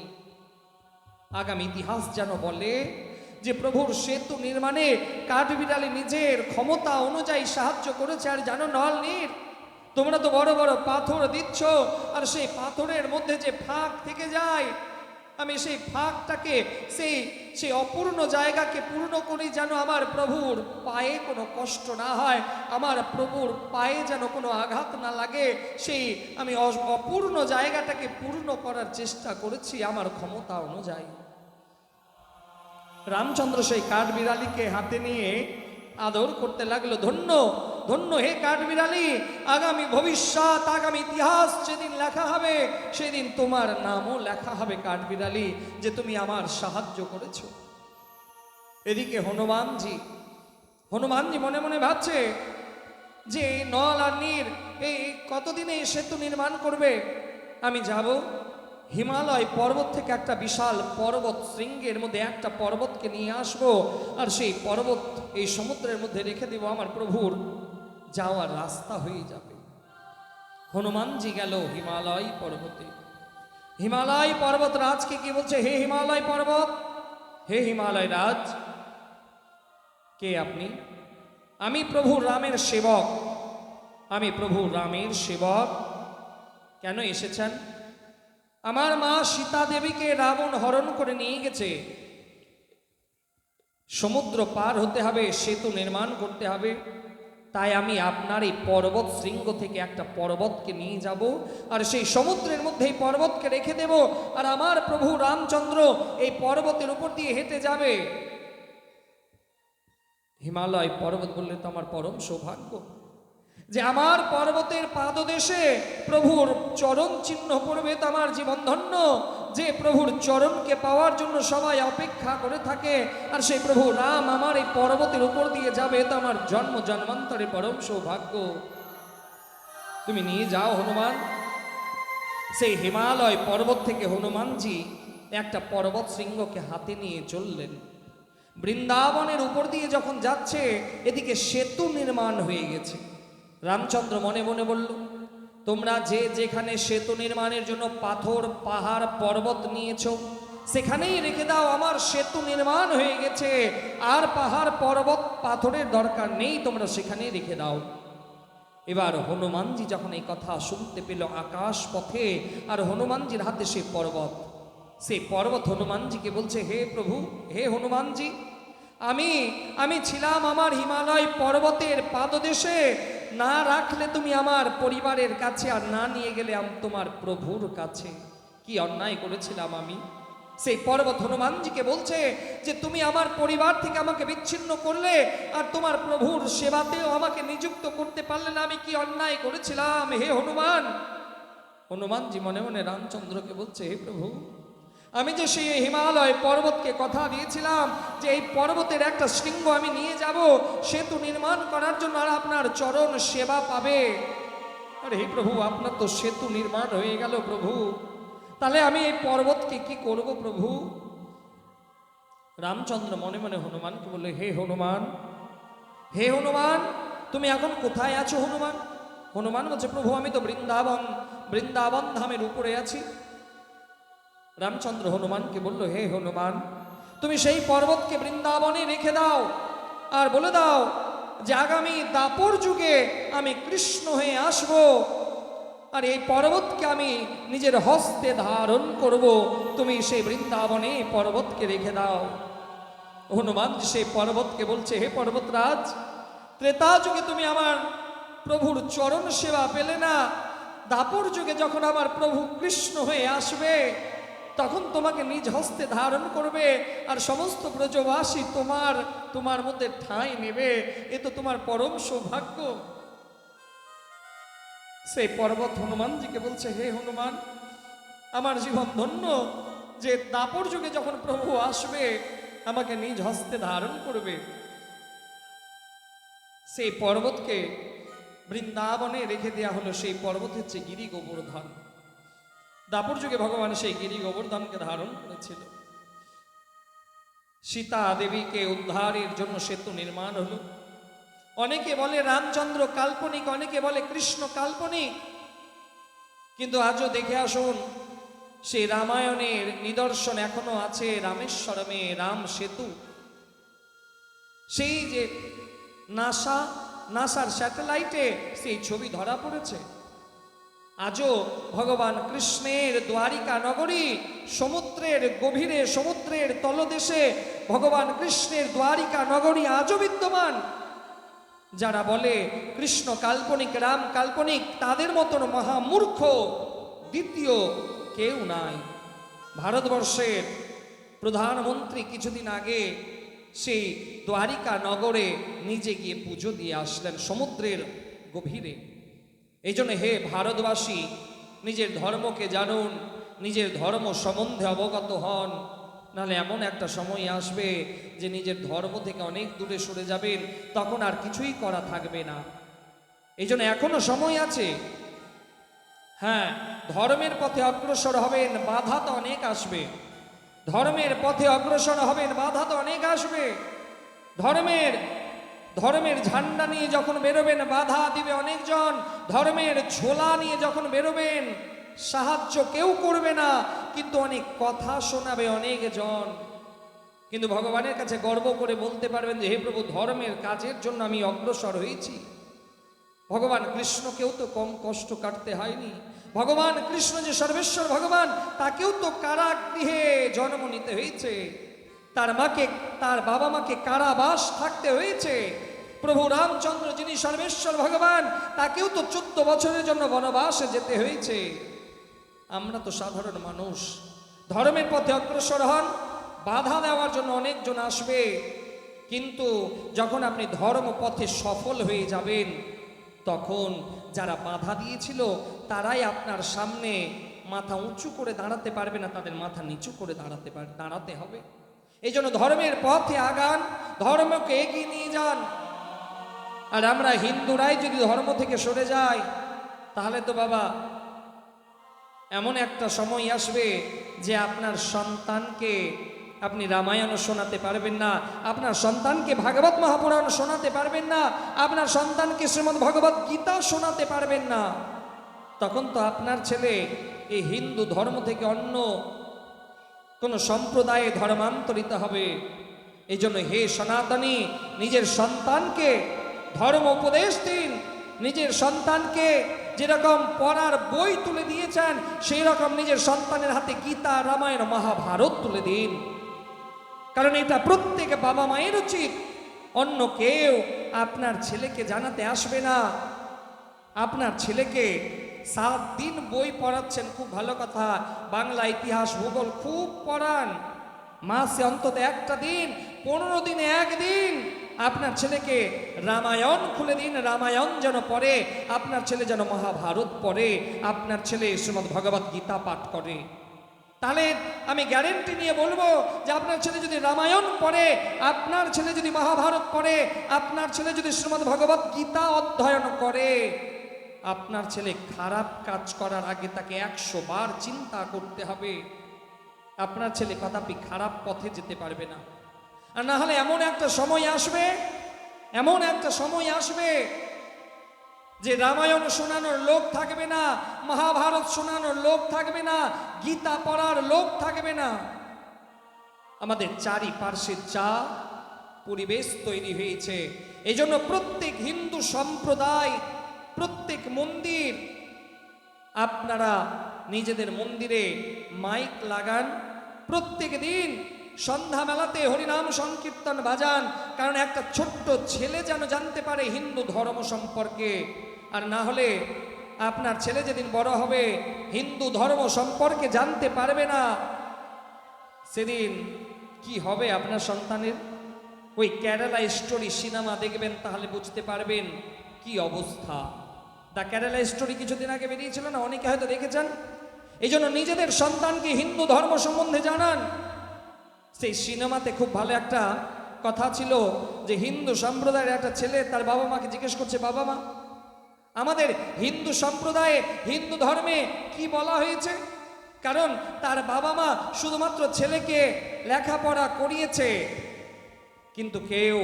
আগামী ইতিহাস যেন বলে যে প্রভুর সেতু নির্মাণে কাঠবিড়ালি নিজের ক্ষমতা অনুযায়ী সাহায্য করেছে। আর জানো নল নীর, তোমরা তো বড় বড় পাথর দিচ্ছ, আর সেই পাথরের মধ্যে যে ফাঁক থেকে যায়, আমি সেই ফাঁকটাকে সেই অপূর্ণ জায়গাকে পূর্ণ করি, যেন আমার প্রভুর পায়ে কোনো কষ্ট না হয়, আমার প্রভুর পায়ে যেন কোনো আঘাত না লাগে। সেই আমি অপূর্ণ জায়গাটাকে পূর্ণ করার চেষ্টা করেছি আমার ক্ষমতা অনুযায়ী। রামচন্দ্র সেই কাঠবিড়ালিকে হাতে নিয়ে আদর করতে লাগলো। ধন্য ধন্য হে কাঠবিড়ালি, আগামী ভবিষ্যৎ, আগামী ইতিহাস যেদিন লেখা হবে, সেদিন তোমার নামও লেখা হবে কাঠবিড়ালি, যে তুমি আমার সাহায্য করেছো। এদিকে হনুমানজি মনে মনে ভাবছে যে নল আর নীর এই কতদিনে এই সেতু নির্মাণ করবে। আমি যাব হিমালয় পর্বত থেকে একটা বিশাল পর্বত শৃঙ্গের মধ্যে একটা পর্বতকে নিয়ে আসব, আর সেই পর্বত এই সমুদ্রের মধ্যে রেখে দেব, আমার প্রভুর যাওয়ার রাস্তা হয়ে যাবে। হনুমানজি গেল হিমালয় পর্বতে। হিমালয় পর্বত রাজকে কি বলছে, হে হিমালয় পর্বত, হে হিমালয় রাজ, কে আপনি? আমি প্রভু রামের সেবক, আমি প্রভু রামের সেবক। কেন এসেছেন? আমার মা সীতা দেবীকে রাবণ হরণ করে নিয়ে গেছে, সমুদ্র পার হতে হবে, সেতু নির্মাণ করতে হবে, তাই আমি আপনার এই পর্বত শৃঙ্গ থেকে একটা পর্বতকে নিয়ে যাব, আর সেই সমুদ্রের মধ্যে এই পর্বতকে রেখে দেব, আর আমার প্রভু রামচন্দ্র এই পর্বতের উপর দিয়ে হেঁটে যাবে। হিমালয় পর্বত বললে তো আমার পরম সৌভাগ্য যে আমার পর্বতের পাদদেশে প্রভুর চরণ চিহ্ন পড়বে, তো আমার জীবন ধন্য। যে প্রভুর চরণকে পাওয়ার জন্য সবাই অপেক্ষা করে থাকে, আর সেই প্রভু রাম আমার এই পর্বতের উপর দিয়ে যাবে, তো আমার জন্ম জন্মান্তরে পরম সৌভাগ্য। তুমি নিয়ে যাও হনুমান। সেই হিমালয় পর্বত থেকে হনুমানজি একটা পর্বত শৃঙ্গকে হাতে নিয়ে চললেন। বৃন্দাবনের উপর দিয়ে যখন যাচ্ছে, এদিকে সেতু নির্মাণ হয়ে গেছে। রামচন্দ্র মনে মনে বলল, তোমরা যে যেখানে সেতু নির্মাণের জন্য পাথর পাহাড় পর্বত নিয়েছো, সেখানেই রেখে দাও, আমার সেতু নির্মাণ হয়ে গেছে, আর পাহাড় পর্বত পাথরের দরকার নেই, তোমরা সেখানেই রেখে দাও। এবার হনুমানজি যখন এই কথা শুনতে পেল আকাশ পথে, আর হনুমানজির হাতে সেই পর্বত হনুমানজিকে বলছে, হে প্রভু, হে হনুমানজি, আমি ছিলাম আমার হিমালয় পর্বতের পাদদেশে, না রাখলে তুমি আমার পরিবারের কাছে, আর না নিয়ে গেলে আমি তোমার প্রভুর কাছে। কি অন্যায় করেছিলাম আমি। সেই পর্বত হনুমানজিকে বলছে যে তুমি আমার পরিবার থেকে আমাকে বিচ্ছিন্ন করলে, আর তোমার প্রভুর সেবাতেও আমাকে নিযুক্ত করতে পারলে না, আমি কি অন্যায় করেছিলাম হে হনুমান। হনুমানজি মনে মনে রামচন্দ্রকে বলছে, হে প্রভু, আমি যে সেই হিমালয় পর্বতকে কথা দিয়েছিলাম যে এই পর্বতের একটা শৃঙ্গ আমি নিয়ে যাব সেতু নির্মাণ করার জন্য, আর আপনার চরণ সেবা পাবে। আরে হে প্রভু, আপনার তো সেতু নির্মাণ হয়ে গেল প্রভু, তাহলে আমি এই পর্বতকে কি করব প্রভু? রামচন্দ্র মনে মনে হনুমানকে বললে, হে হনুমান, তুমি এখন কোথায় আছো হনুমান? হনুমান বলছে, প্রভু আমি তো বৃন্দাবন ধামের উপরে আছি। রামচন্দ্র হনুমানকে বলল, হে হনুমান, তুমি সেই পর্বতকে বৃন্দাবনে রেখে দাও, আর বলে দাও যে আগামী দাপর যুগে আমি কৃষ্ণ হয়ে আসব, আর এই পর্বতকে আমি নিজের হস্তে ধারণ করব, তুমি সেই বৃন্দাবনে পর্বতকে রেখে দাও। হনুমান সেই পর্বতকে বলছে, হে পর্বতরাজ, ত্রেতা যুগে তুমি আমার প্রভুর চরণ সেবা পেলে না, দাপর যুগে যখন আমার প্রভু কৃষ্ণ হয়ে আসবে, তখন তোমাকে নিজ হস্তে ধারণ করবে, আর সমস্ত ব্রজবাসী তোমার মধ্যে ঠাঁই নেবে, এ তো তোমার পরম সৌভাগ্য। সেই পর্বত হনুমানজিকে বলছে, হে হনুমান, আমার জীবন ধন্য যে দাপর যুগে যখন প্রভু আসবে আমাকে নিজ হস্তে ধারণ করবে। সেই পর্বতকে বৃন্দাবনে রেখে দেওয়া হলো। সেই পর্বত হচ্ছে গিরি গোবর্ধন। দাপর যুগে ভগবান সেই গিরি গোবর্ধনকে ধারণ করেছিল। সীতা দেবীকে উদ্ধারের জন্য সেতু নির্মাণ হলো। অনেকে বলে রামচন্দ্র কাল্পনিক, অনেকে বলে কৃষ্ণ কাল্পনিক, কিন্তু আজও দেখে আসুন সেই রামায়ণের নিদর্শন এখনো আছে। রামেশ্বরমে রাম সেতু, সেই যে নাসার স্যাটেলাইটে সেই ছবি ধরা পড়েছে। আজও ভগবান কৃষ্ণের দ্বারিকা নগরী, সমুদ্রের গভীরে, সমুদ্রের তলদেশে ভগবান কৃষ্ণের দ্বারিকা নগরী আজও বিদ্যমান। যারা বলে কৃষ্ণ কাল্পনিক, রাম কাল্পনিক, তাদের মতন মহামূর্খ দ্বিতীয় কেউ নাই। ভারতবর্ষের প্রধানমন্ত্রী কিছুদিন আগে সেই দ্বারিকা নগরে নিজে গিয়ে পুজো দিয়ে আসলেন সমুদ্রের গভীরে। এই জন্য হে ভারতবাসী, নিজের ধর্মকে জানুন, নিজের ধর্ম সম্বন্ধে অবগত হন, নাহলে এমন একটা সময় আসবে যে নিজের ধর্ম থেকে অনেক দূরে সরে যাবেন, তখন আর কিছুই করা থাকবে না। এই জন্য এখনো সময় আছে। হ্যাঁ, ধর্মের পথে অগ্রসর হবেন, বাধা তো অনেক আসবে। ধর্মের পথে অগ্রসর হবেন, বাধা তো অনেক আসবে। ধর্মের ঝান্ডা নিয়ে যখন বেরোবেন, বাধা দিবে অনেকজন। ধর্মের ঝোলা নিয়ে যখন বেরোবেন, সাহায্য কেউ করবে না, কিন্তু অনেক কথা শোনাবে অনেকজন। কিন্তু ভগবানের কাছে গর্ব করে বলতে পারবেন যে, হে প্রভু, ধর্মের কাজের জন্য আমি অগ্রসর হয়েছি। ভগবান কৃষ্ণকেও তো কম কষ্ট কাটতে হয়নি। ভগবান কৃষ্ণ যে সর্বেশ্বর ভগবান, তাকেও তো কারাগৃহে জন্ম নিতে হয়েছে। তার বাবা মাকে কারাবাস থাকতে হয়েছে। প্রভু রামচন্দ্র যিনি সর্বেশ্বর ভগবান, তাকেও তো 14 বছরের জন্য বনবাসে যেতে হয়েছে। আমরা তো সাধারণ মানুষ। ধর্মের পথে অগ্রসর হন, বাধা দেওয়ার জন্য অনেকজন আসবে, কিন্তু যখন আপনি ধর্ম পথে সফল হয়ে যাবেন, তখন যারা বাধা দিয়েছিল তারাই আপনার সামনে মাথা উঁচু করে দাঁড়াতে পারবে না, তাদের মাথা নিচু করে দাঁড়াতে হবে। এই জন্য ধর্মের পথে আগান, ধর্মকে এগিয়ে নিয়ে যান। আর আমরা হিন্দুরাই যদি ধর্ম থেকে সরে যাই, তাহলে তো বাবা এমন একটা সময় আসবে যে আপনার সন্তানকে আপনি রামায়ণ শোনাতে পারবেন না, আপনার সন্তানকে ভাগবত মহাপুরাণ শোনাতে পারবেন না, আপনার সন্তানকে শ্রীমদ্ ভগবত গীতা শোনাতে পারবেন না। তখন তো আপনার ছেলে এই হিন্দু ধর্ম থেকে অন্য কোন সম্প্রদায়ে ধর্মান্তরিত হবে। এই জন্য হে সনাতনী, নিজের সন্তানকে ধর্ম উপদেশ দিন। নিজের সন্তানকে যেরকম পড়ার বই তুলে দিয়েছেন, সেই রকম নিজের সন্তানের হাতে গীতা, রামায়ণ, মহাভারত তুলে দিন। কারণ এটা প্রত্যেক বাবা মায়ের উচিত। অন্য কেউ আপনার ছেলেকে জানাতে আসবে না। আপনার ছেলেকে 7 দিন বই পড়াচ্ছেন, খুব ভালো কথা। বাংলা, ইতিহাস, ভূগোল খুব পড়ান। মাসে অন্তত একটা দিন, 15 দিনে একদিন আপনার ছেলেকে রামায়ণ খুলে দিন। রামায়ণ যেন পড়ে, আপনার ছেলে যেন মহাভারত পড়ে, আপনার ছেলে শ্রীমদ্ ভগবত গীতা পাঠ করে। তাহলে আমি গ্যারেন্টি নিয়ে বলবো যে আপনার ছেলে যদি রামায়ণ পড়ে, আপনার ছেলে যদি মহাভারত পড়ে, আপনার ছেলে যদি শ্রীমদ্ ভগবত গীতা অধ্যয়ন করে, আপনার ছেলে খারাপ কাজ করার আগে তাকে 100 বার চিন্তা করতে হবে। আপনার ছেলে কদাপি খারাপ পথে যেতে পারবে না। আর না হলে এমন একটা সময় আসবে যে রামায়ণ শোনানোর লোক থাকবে না, মহাভারত শোনানোর লোক থাকবে না, গীতা পড়ার লোক থাকবে না। আমাদের চারিপার্শ্বে যা পরিবেশ তৈরি হয়েছে, এই জন্য প্রত্যেক হিন্দু সম্প্রদায়, প্রত্যেক মন্দির, আপনারা নিজেদের মন্দিরে মাইক লাগান, প্রত্যেক দিন সন্ধ্যাবেলাতে হরিনাম সংকীর্তন বাজান। কারণ একটা ছোট্ট ছেলে যেন জানতে পারে হিন্দু ধর্ম সম্পর্কে। আর না হলে আপনার ছেলে যেদিন বড় হবে হিন্দু ধর্ম সম্পর্কে জানতে পারবে না, সেদিন কি হবে আপনার সন্তানের? ওই কেরালা স্টোরি সিনেমা দেখবেন, তাহলে বুঝতে পারবেন কি অবস্থা। দ্য কেরালা স্টোরি কিছুদিন আগে বেরিয়েছিল না, অনেকে হয়তো দেখেছেন। এই জন্য নিজেদের সন্তানকে হিন্দু ধর্ম সম্বন্ধে জানান। সেই সিনেমাতে খুব ভালো একটা কথা ছিল যে হিন্দু সম্প্রদায়ের একটা ছেলে তার বাবা মাকে জিজ্ঞেস করছে, বাবা মা, আমাদের হিন্দু সম্প্রদায়ে, হিন্দু ধর্মে কি বলা হয়েছে? কারণ তার বাবা মা শুধুমাত্র ছেলেকে লেখাপড়া করিয়েছে, কিন্তু কেউ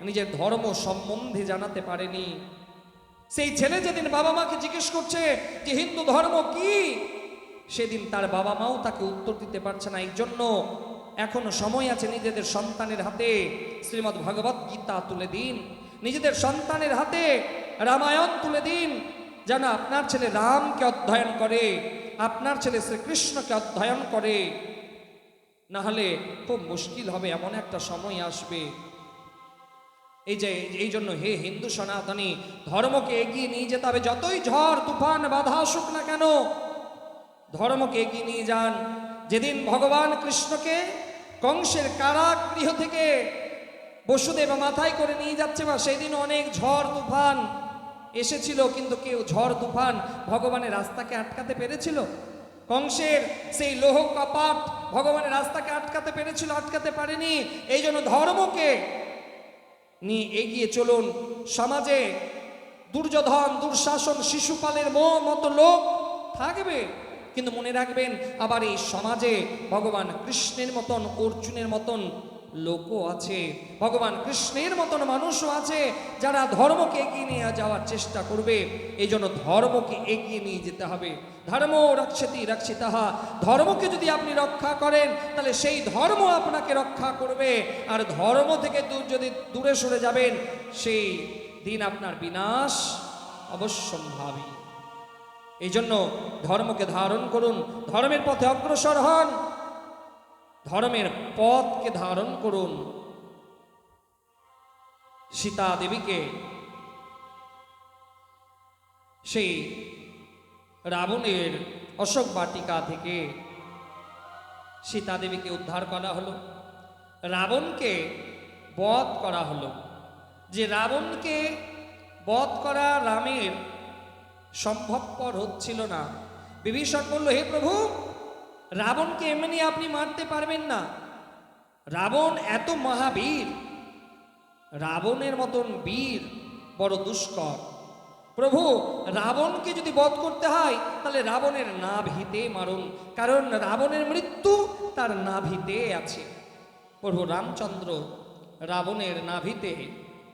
নিজের ধর্ম সম্বন্ধে জানাতে পারেনি। সেই ছেলে যেদিন বাবা মাকে জিজ্ঞেস করছে যে হিন্দু ধর্ম কি, সেদিন তার বাবা মাও তাকে উত্তর দিতে পারছে না। এই জন্য এখনো সময় আছে, নিজেদের সন্তানের হাতে শ্রীমদ্ ভগবত গীতা তুলে দিন, নিজেদের সন্তানের হাতে রামায়ণ তুলে দিন, যেন আপনার ছেলে রামকে অধ্যয়ন করে, আপনার ছেলে শ্রীকৃষ্ণকে অধ্যয়ন করে। না হলে খুব মুশকিল হবে, এমন একটা সময় আসবে। এই জন্য হে হিন্দু সনাতনী, ধর্মকে এগিয়ে নিয়ে যেতে হবে। যতই ঝড় তুফান বাধা আসুক না কেন, ধর্মকে এগিয়ে নিয়ে যান। যেদিন ভগবান কৃষ্ণকে কংসের কারাগৃহ থেকে বসুদেব মাথায় করে নিয়ে যাচ্ছে, বা সেদিন অনেক ঝড় তুফান এসেছিল, কিন্তু কেউ ঝড় তুফান ভগবানের রাস্তাকে আটকাতে পেরেছিল? কংসের সেই লোহ কপাট ভগবানের রাস্তাকে আটকাতে পেরেছিল? আটকাতে পারেনি। এই জন্য ধর্মকে নিয়ে এগিয়ে চলুন। সমাজে দুর্যোধন, দুঃশাসন, শিশুপালের মতো লোক থাকবে, কিন্তু মনে রাখবেন আবার এই সমাজে ভগবান কৃষ্ণের মতন, অর্জুনের মতন লোকও আছে, ভগবান কৃষ্ণের মতন মানুষও আছে যারা ধর্মকে এগিয়ে নিয়ে যাওয়ার চেষ্টা করবে। এই জন্য ধর্মকে এগিয়ে নিয়ে যেতে হবে। ধর্ম রক্ষতি রক্ষিতাহা, ধর্মকে যদি আপনি রক্ষা করেন তাহলে সেই ধর্ম আপনাকে রক্ষা করবে। আর ধর্ম থেকে যদি দূরে সরে যাবেন, সেই দিন আপনার বিনাশ অবশ্যম্ভাবী। এই জন্য ধর্মকে ধারণ করুন, ধর্মের পথে অগ্রসর হন, ধর্মের পথকে ধারণ করুন। সীতা দেবীকে সেই রাবণের অশোক বাটিকা থেকে সীতা দেবীকে উদ্ধার করা হলো, রাবণকে বধ করা হলো। যে রাবণকে বধ করা রামের সম্ভবপর হচ্ছিল না। বিভীষণ বলল, হে প্রভু, রাবণকে এমনি আপনি মারতে পারবেন না, রাবণ এত মহাবীর, রাবণের মতন বীর বড় দুষ্কর। প্রভু, রাবণকে যদি বধ করতে হয় তাহলে রাবণের নাভিতে মারুন, কারণ রাবণের মৃত্যু তার নাভিতে আছে। প্রভু রামচন্দ্র রাবণের নাভিতে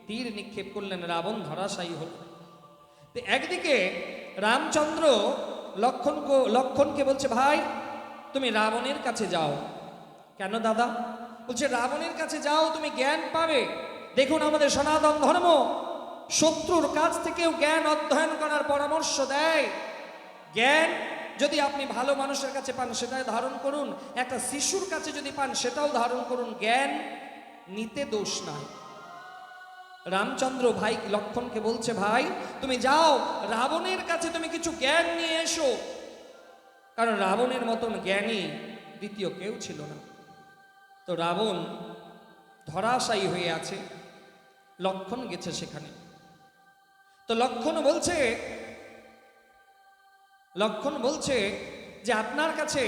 তীর নিক্ষেপ করলেন, রাবণ ধরাশায়ী হল। একদিকে রামচন্দ্র লক্ষণকে বলছে, ভাই তুমি রাবণের কাছে যাও। কেন দাদা? বলছে, রাবণের কাছে যাও, তুমি জ্ঞান পাবে। দেখুন আমাদের সনাতন ধর্ম শত্রুর কাছ থেকেও জ্ঞান অধ্যয়ন করার পরামর্শ দেয়। জ্ঞান যদি আপনি ভালো মানুষের কাছে পান সেটাই ধারণ করুন, একটা শিশুর কাছে যদি পান সেটাও ধারণ করুন, জ্ঞান নিতে দোষ নাই। রামচন্দ্র ভাই লক্ষণকে বলছে, ভাই তুমি যাও, রাবণের কাছে তুমি কিছু জ্ঞান নিয়ে এসো, কারণ রাবণের মতন জ্ঞানী দ্বিতীয় কেউ ছিল না। তো রাবণ ধরাশায়ী হয়ে আছে, লক্ষণ গেছে সেখানে। তো লক্ষণ বলছে যে আপনার কাছে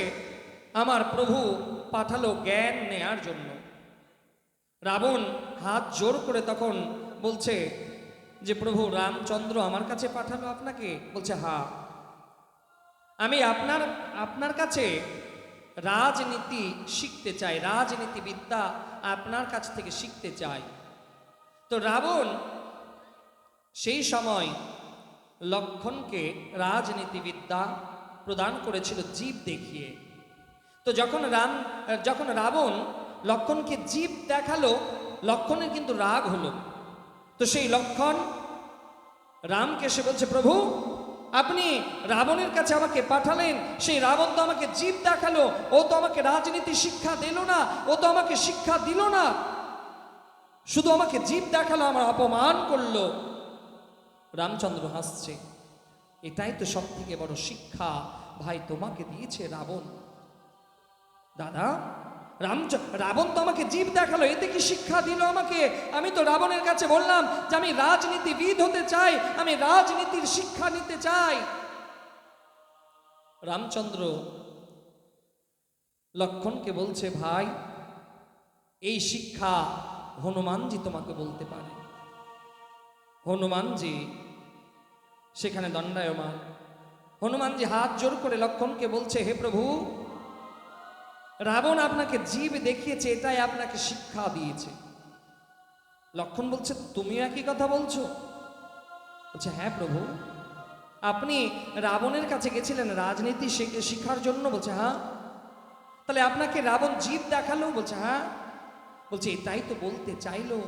আমার প্রভু পাঠালো জ্ঞান নেয়ার জন্য। রাবণ হাত জোর করে তখন বলছে যে প্রভু রামচন্দ্র আমার কাছে পাঠালো আপনাকে? বলছে, হ্যাঁ, আমি আপনার কাছে রাজনীতি শিখতে চাই, রাজনীতিবিদ্যা আপনার কাছ থেকে শিখতে চাই। তো রাবণ সেই সময় লক্ষণকে রাজনীতিবিদ্যা প্রদান করেছিল জীব দেখিয়ে। তো যখন রাবণ লক্ষণকে জীব দেখালো, লক্ষণের কিন্তু রাগ হলো। তো সেই লক্ষণ রামকে সে বলছে, প্রভু আপনি রাবণের কাছে আমাকে পাঠালেন, সেই রাবণ তো আমাকে জীব দেখালো, ও তো আমাকে রাজনীতি শিক্ষা দিল না, ও তো আমাকে শিক্ষা দিল না, শুধু আমাকে জীব দেখালো, আমার অপমান করলো। রামচন্দ্র হাসছে, এটাই তো সব থেকে বড় শিক্ষা ভাই তোমাকে দিয়েছে রাবণ। দাদা, রাবণ তো আমাকে জীব দেখালো, এতে কি শিক্ষা দিল আমাকে? আমি তো রাবণের কাছে বললাম যে আমি রাজনীতিবিদ হতে চাই, আমি রাজনীতির শিক্ষা নিতে চাই। রামচন্দ্র লক্ষণকে বলছে, ভাই এই শিক্ষা হনুমানজি তোমাকে বলতে পারে। হনুমানজি সেখানে দণ্ডায়মান। হনুমানজি হাত জোর করে লক্ষণকে বলছে, হে প্রভু, রাবণ আপনাকে জীব দেখিয়েছে, এটাই আপনাকে শিক্ষা দিয়েছে। লক্ষণ বলছে, তুমিও একই কথা বলছো? বলছে, হ্যাঁ প্রভু, আপনি রাবণের কাছে গেছিলেন রাজনীতি শিক্ষার জন্য? বলছে, হ্যাঁ। তাহলে আপনাকে রাবণ জীব দেখালো? বলছে, হ্যাঁ। বলছে, এটাই তো বলতে চাইলো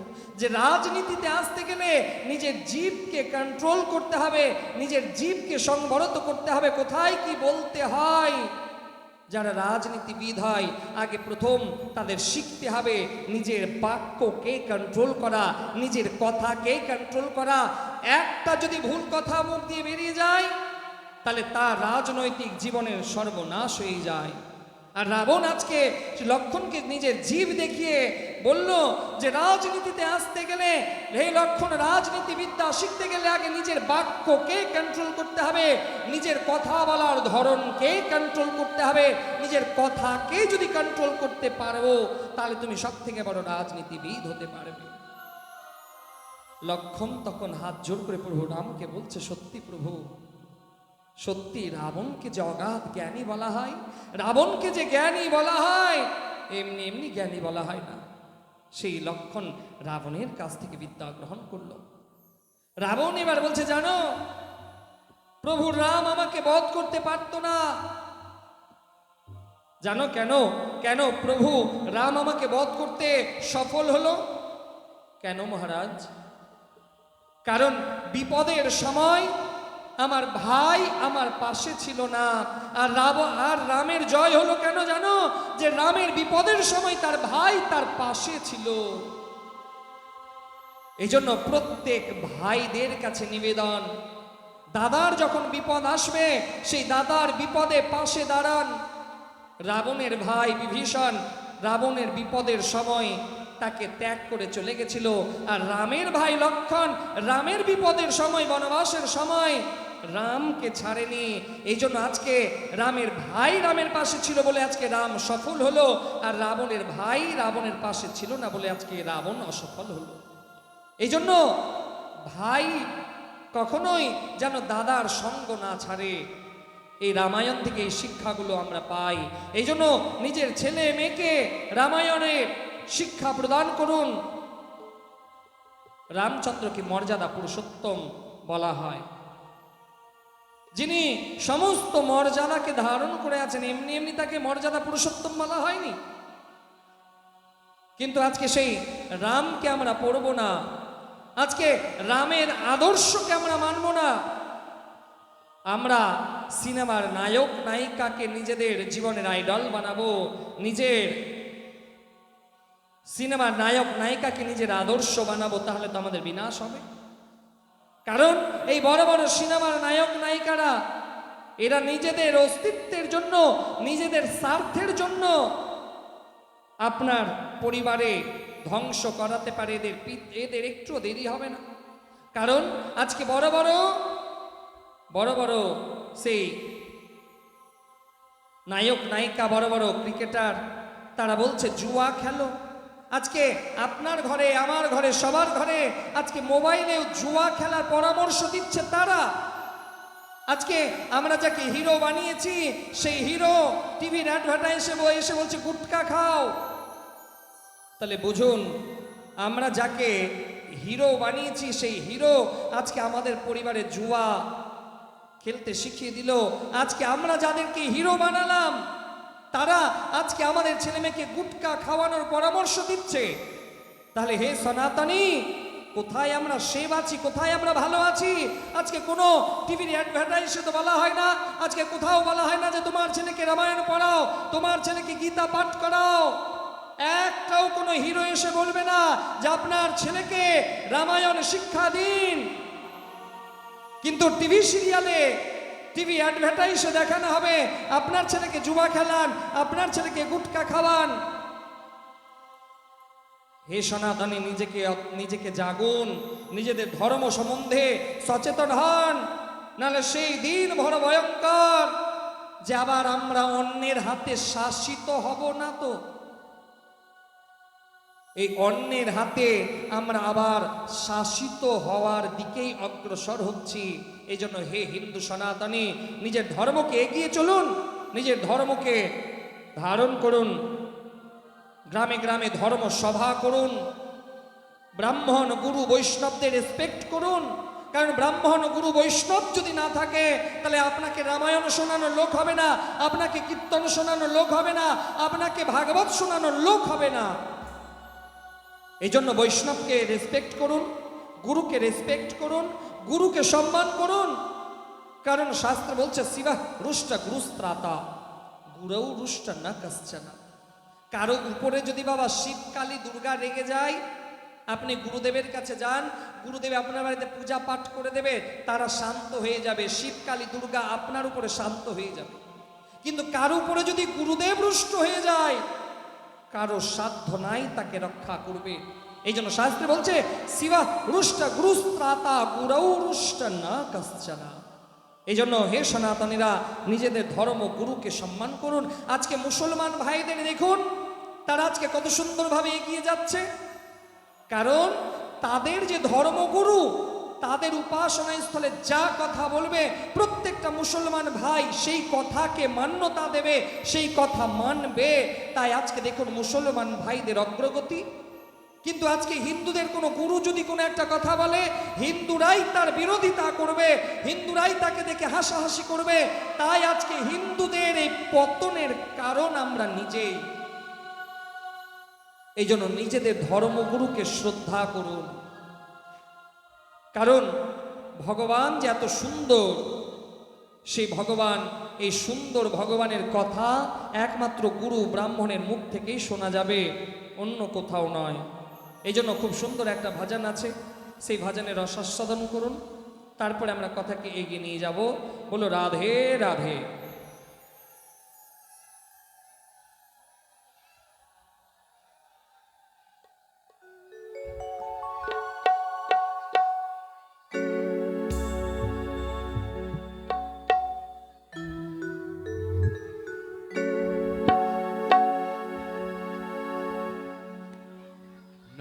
যে রাজনীতিতে আসতে গেলে নিজের জীবকে কন্ট্রোল করতে হবে, নিজের জীবকে সংবরত করতে হবে, কোথায় কি বলতে হয়। যারা রাজনীতিবিদ হয় আগে প্রথম তাদের শিখতে হবে নিজের বাক্যকে কন্ট্রোল করা, নিজের কথাকে কন্ট্রোল করা। একটা যদি ভুল কথা মুখ দিয়ে বেরিয়ে যায় তাহলে তার রাজনৈতিক জীবনের সর্বনাশ হয়ে যায়। আর রাবণ আজকে লক্ষণকে নিজের জীব দেখিয়ে বলল যে রাজনীতিতে আসতে গেলে, হে লক্ষণ, রাজনীতিবিদ্যা শিখতে গেলে আগে নিজের বাক্যকে কন্ট্রোল করতে হবে, নিজের কথা বলার ধরনকে কন্ট্রোল করতে হবে। নিজের কথাকে যদি কন্ট্রোল করতে পারো তাহলে তুমি সব থেকে বড় রাজনীতিবিদ হতে পারবে। লক্ষণ তখন হাত জোর করে প্রভু রামকে বলছে, সত্যি প্রভু, সত্যি রাবণকে যে অগাধ জ্ঞানী বলা হয়, রাবণকে যে জ্ঞানী বলা হয়, এমনি এমনি জ্ঞানী বলা হয় না। সেই লক্ষণ রাবণের কাছ থেকে বিদ্যা গ্রহণ করলো। রাবণ এবার বলছে, জানো প্রভু রাম আমাকে বধ করতে পারতো না। জানো কেন? কেন প্রভু রাম আমাকে বধ করতে সফল হলো? কেন মহারাজ? কারণ বিপদের সময় আমার ভাই আমার পাশে ছিল না। আর রামের জয় হলো কেন জানো? যে রামের বিপদের সময় তার ভাই তার পাশে ছিল। এই জন্য প্রত্যেক ভাইদের কাছে নিবেদন, দাদার যখন বিপদ আসবে সেই দাদার বিপদে পাশে দাঁড়ান। রাবণের ভাই বিভীষণ রাবণের বিপদের সময় তাকে ত্যাগ করে চলে গেছিল, আর রামের ভাই লক্ষণ রামের বিপদের সময়, বনবাসের সময় রামকে ছাড়েনি। এই জন্য আজকে রামের ভাই রামের পাশে ছিল বলে আজকে রাম সফল হলো, আর রাবণের ভাই রাবণের পাশে ছিল না বলে আজকে রাবণ অসফল হলো। এই জন্য ভাই কখনোই যেন দাদার সঙ্গ না ছাড়ে। এই রামায়ণ থেকে এই শিক্ষাগুলো আমরা পাই। এই জন্য নিজের ছেলে মেয়েকে রামায়ণের শিক্ষা প্রদান করুন। রামচন্দ্রকে মর্যাদা পুরুষোত্তম বলা হয়, যিনি সমস্ত মর্যাদাকে ধারণ করে আছেন। এমনি এমনি তাকে মর্যাদা পুরুষোত্তম বলা হয়নি। কিন্তু আজকে সেই রামকে আমরা পড়ব না, আজকে রামের আদর্শকে আমরা মানব না। আমরা সিনেমার নায়ক নায়িকাকে নিজেদের জীবনের আইডল বানাবো, নিজের সিনেমার নায়ক নায়িকাকে নিজের আদর্শ বানাবো, তাহলে তো আমাদের বিনাশ হবে। কারণ এই বড় বড় সিনেমার নায়ক নায়িকারা এরা নিজেদের অস্তিত্বের জন্য, নিজেদের স্বার্থের জন্য আপনার পরিবারে ধ্বংস করাতে পারে। এদের একটু দেরি হবে না। কারণ আজকে বড় বড় সেই নায়ক নায়িকা, বড় বড় ক্রিকেটার, তারা বলছে জুয়া খেলো। আজকে আপনার ঘরে, আমার ঘরে, সবার ঘরে আজকে মোবাইলেও জুয়া খেলার পরামর্শ দিচ্ছে তারা। আজকে আমরা যাকে হিরো বানিয়েছি সেই হিরো টিভির অ্যাডভার্টাইজে এসে বলছে গুটকা খাও। তাহলে বুঝুন, আমরা যাকে হিরো বানিয়েছি সেই হিরো আজকে আমাদের পরিবারে জুয়া খেলতে শিখিয়ে দিল। আজকে আমরা যাদেরকে হিরো বানালাম তারা আজকে আমাদের ছেলে মেয়েকে গুটকা খাওয়ানোর পরামর্শ দিচ্ছে। তাহলে হে সনাতনী, কোথায় আমরা সেভ আছি, কোথায় আমরা ভালো আছি? আজকে কোনো টিভির অ্যাডভার্টাইজে তো বলা হয় না, আজকে কোথাও বলা হয় না যে তোমার ছেলেকে রামায়ণ পড়াও, তোমার ছেলেকে গীতা পাঠ করাও। একটাও কোনো হিরো এসে বলবে না যে আপনার ছেলেকে রামায়ণ শিক্ষা দিন। কিন্তু টিভি সিরিয়ালে, টিভি অ্যাডভার্টাইজে দেখানো হবে আপনার ছেলেকে জুয়া খেলান, আপনার ছেলেকে গুটকা খাওয়ান। হে সনাতনী, নিজেকে জাগুন, নিজেদের ধর্ম সম্বন্ধে সচেতন হন, নাহলে সেই দিন বড় ভয়ঙ্কর যে আবার আমরা অন্যের হাতে শাসিত হব না। তো এই অন্যের হাতে আমরা আবার শাসিত হওয়ার দিকেই অগ্রসর হচ্ছি। এই জন্য হে হিন্দু সনাতনী, নিজের ধর্মকে এগিয়ে চলুন, নিজের ধর্মকে ধারণ করুন, গ্রামে গ্রামে ধর্ম সভা করুন, ব্রাহ্মণ গুরু বৈষ্ণবদের রেসপেক্ট করুন। কারণ ব্রাহ্মণ গুরু বৈষ্ণব যদি না থাকে তাহলে আপনাকে রামায়ণ শোনানোর লোক হবে না, আপনাকে কীর্তন শোনানোর লোক হবে না, আপনাকে ভাগবত শোনানোর লোক হবে না। এই জন্য বৈষ্ণবকে রেসপেক্ট করুন, গুরুকে রেসপেক্ট করুন, গুরুকে সম্মান করুন। কারণ শাস্ত্র বলছে শিবা রুষ্ট গুরুস্ত্রাতা গুরৌ রুষ্ট না কশ্চনা। কারো উপরে যদি বাবা শিব কালী দুর্গা রেগে যায়, আপনি গুরুদেবের কাছে যান, গুরুদেব আপনার বাড়িতে পূজা পাঠ করে দেবে, তারা শান্ত হয়ে যাবে। শিব কালী দুর্গা আপনার উপরে শান্ত হয়ে যাবে। কিন্তু কারো উপরে যদি গুরুদেব রুষ্ট হয়ে যায়, কারো সাধ্য নাই তাকে রক্ষা করবে। এই জন্য শাস্ত্রে বলছে শিবা রুষ্ট গুরুস্ত্রাতা গুরৌ রুষ্ট না কশ্চনা। এই জন্য হে সনাতনীরা, নিজেদের ধর্ম গুরুকে সম্মান করুন। আজকে মুসলমান ভাইদের দেখুন, তারা আজকে কত সুন্দরভাবে এগিয়ে যাচ্ছে, কারণ তাদের যে ধর্মগুরু, তাদের উপাসনা স্থলে যা কথা বলবে প্রত্যেকটা মুসলমান ভাই সেই কথাকে মান্যতা দেবে, সেই কথা মানবে। তাই আজকে দেখুন মুসলমান ভাইদের অগ্রগতি। কিন্তু আজকে হিন্দুদের কোনো গুরু যদি কোনো একটা কথা বলে, হিন্দুরাই তার বিরোধিতা করবে, হিন্দুরাই তাকে দেখে হাসাহাসি করবে। তাই আজকে হিন্দুদের এই পতনের কারণ আমরা নিজেই। এই জন্য নিজেদের ধর্মগুরুকে শ্রদ্ধা করুন, কারণ ভগবান যে এত সুন্দর, সেই ভগবান, এই সুন্দর ভগবানের কথা একমাত্র গুরু ব্রাহ্মণের মুখ থেকেই শোনা যাবে, অন্য কোথাও নয়। এই জন্য খুব সুন্দর একটা ভজন আছে, সেই ভজনের রসাস্বাদন করুন, তারপরে আমরা কথাকে এগিয়ে নিয়ে যাব। বলো রাধে রাধে।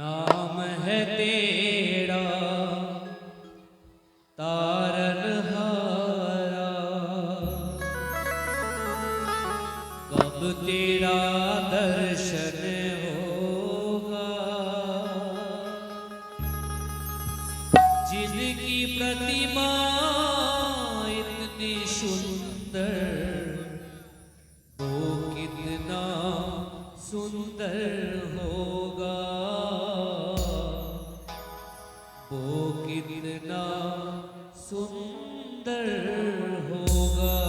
नाम है तेरा तारनहारा, कब तेरा दर्शन होगा। जिनकी प्रतिमा इतनी सुंदर, वो कितना सुंदर होगा, वो कितना सुंदर होगा।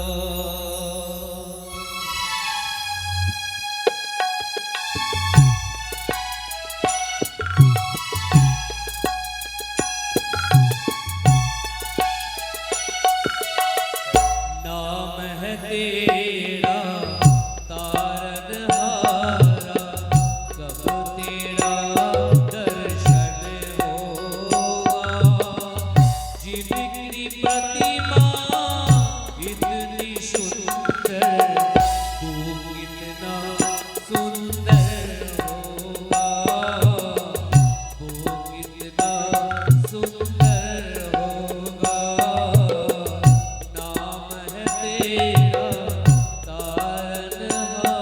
नाम है तेरा तारनहारा, कब तेरा दर्शन होगा। जिनकी प्रतिमा इतनी सुंदर, तू कितना सुंदर होगा, वो कितना सुंदर होगा। नाम है तेरा तारनहारा।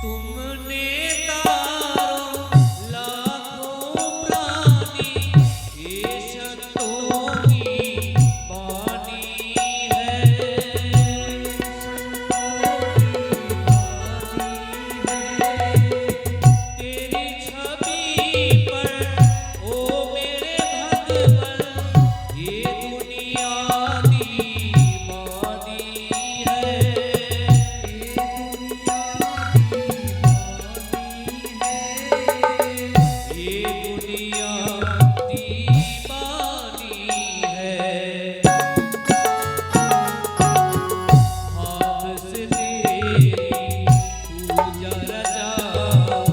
तुमने तारों लाखों प्राणी, ये संतों की बानी है। तेरी छवि पर ओ मेरे भगवन, ये दुनिया दीवानी है। ये दुनिया दीवानी है। हाथ से तेरी पूजा रचाओ,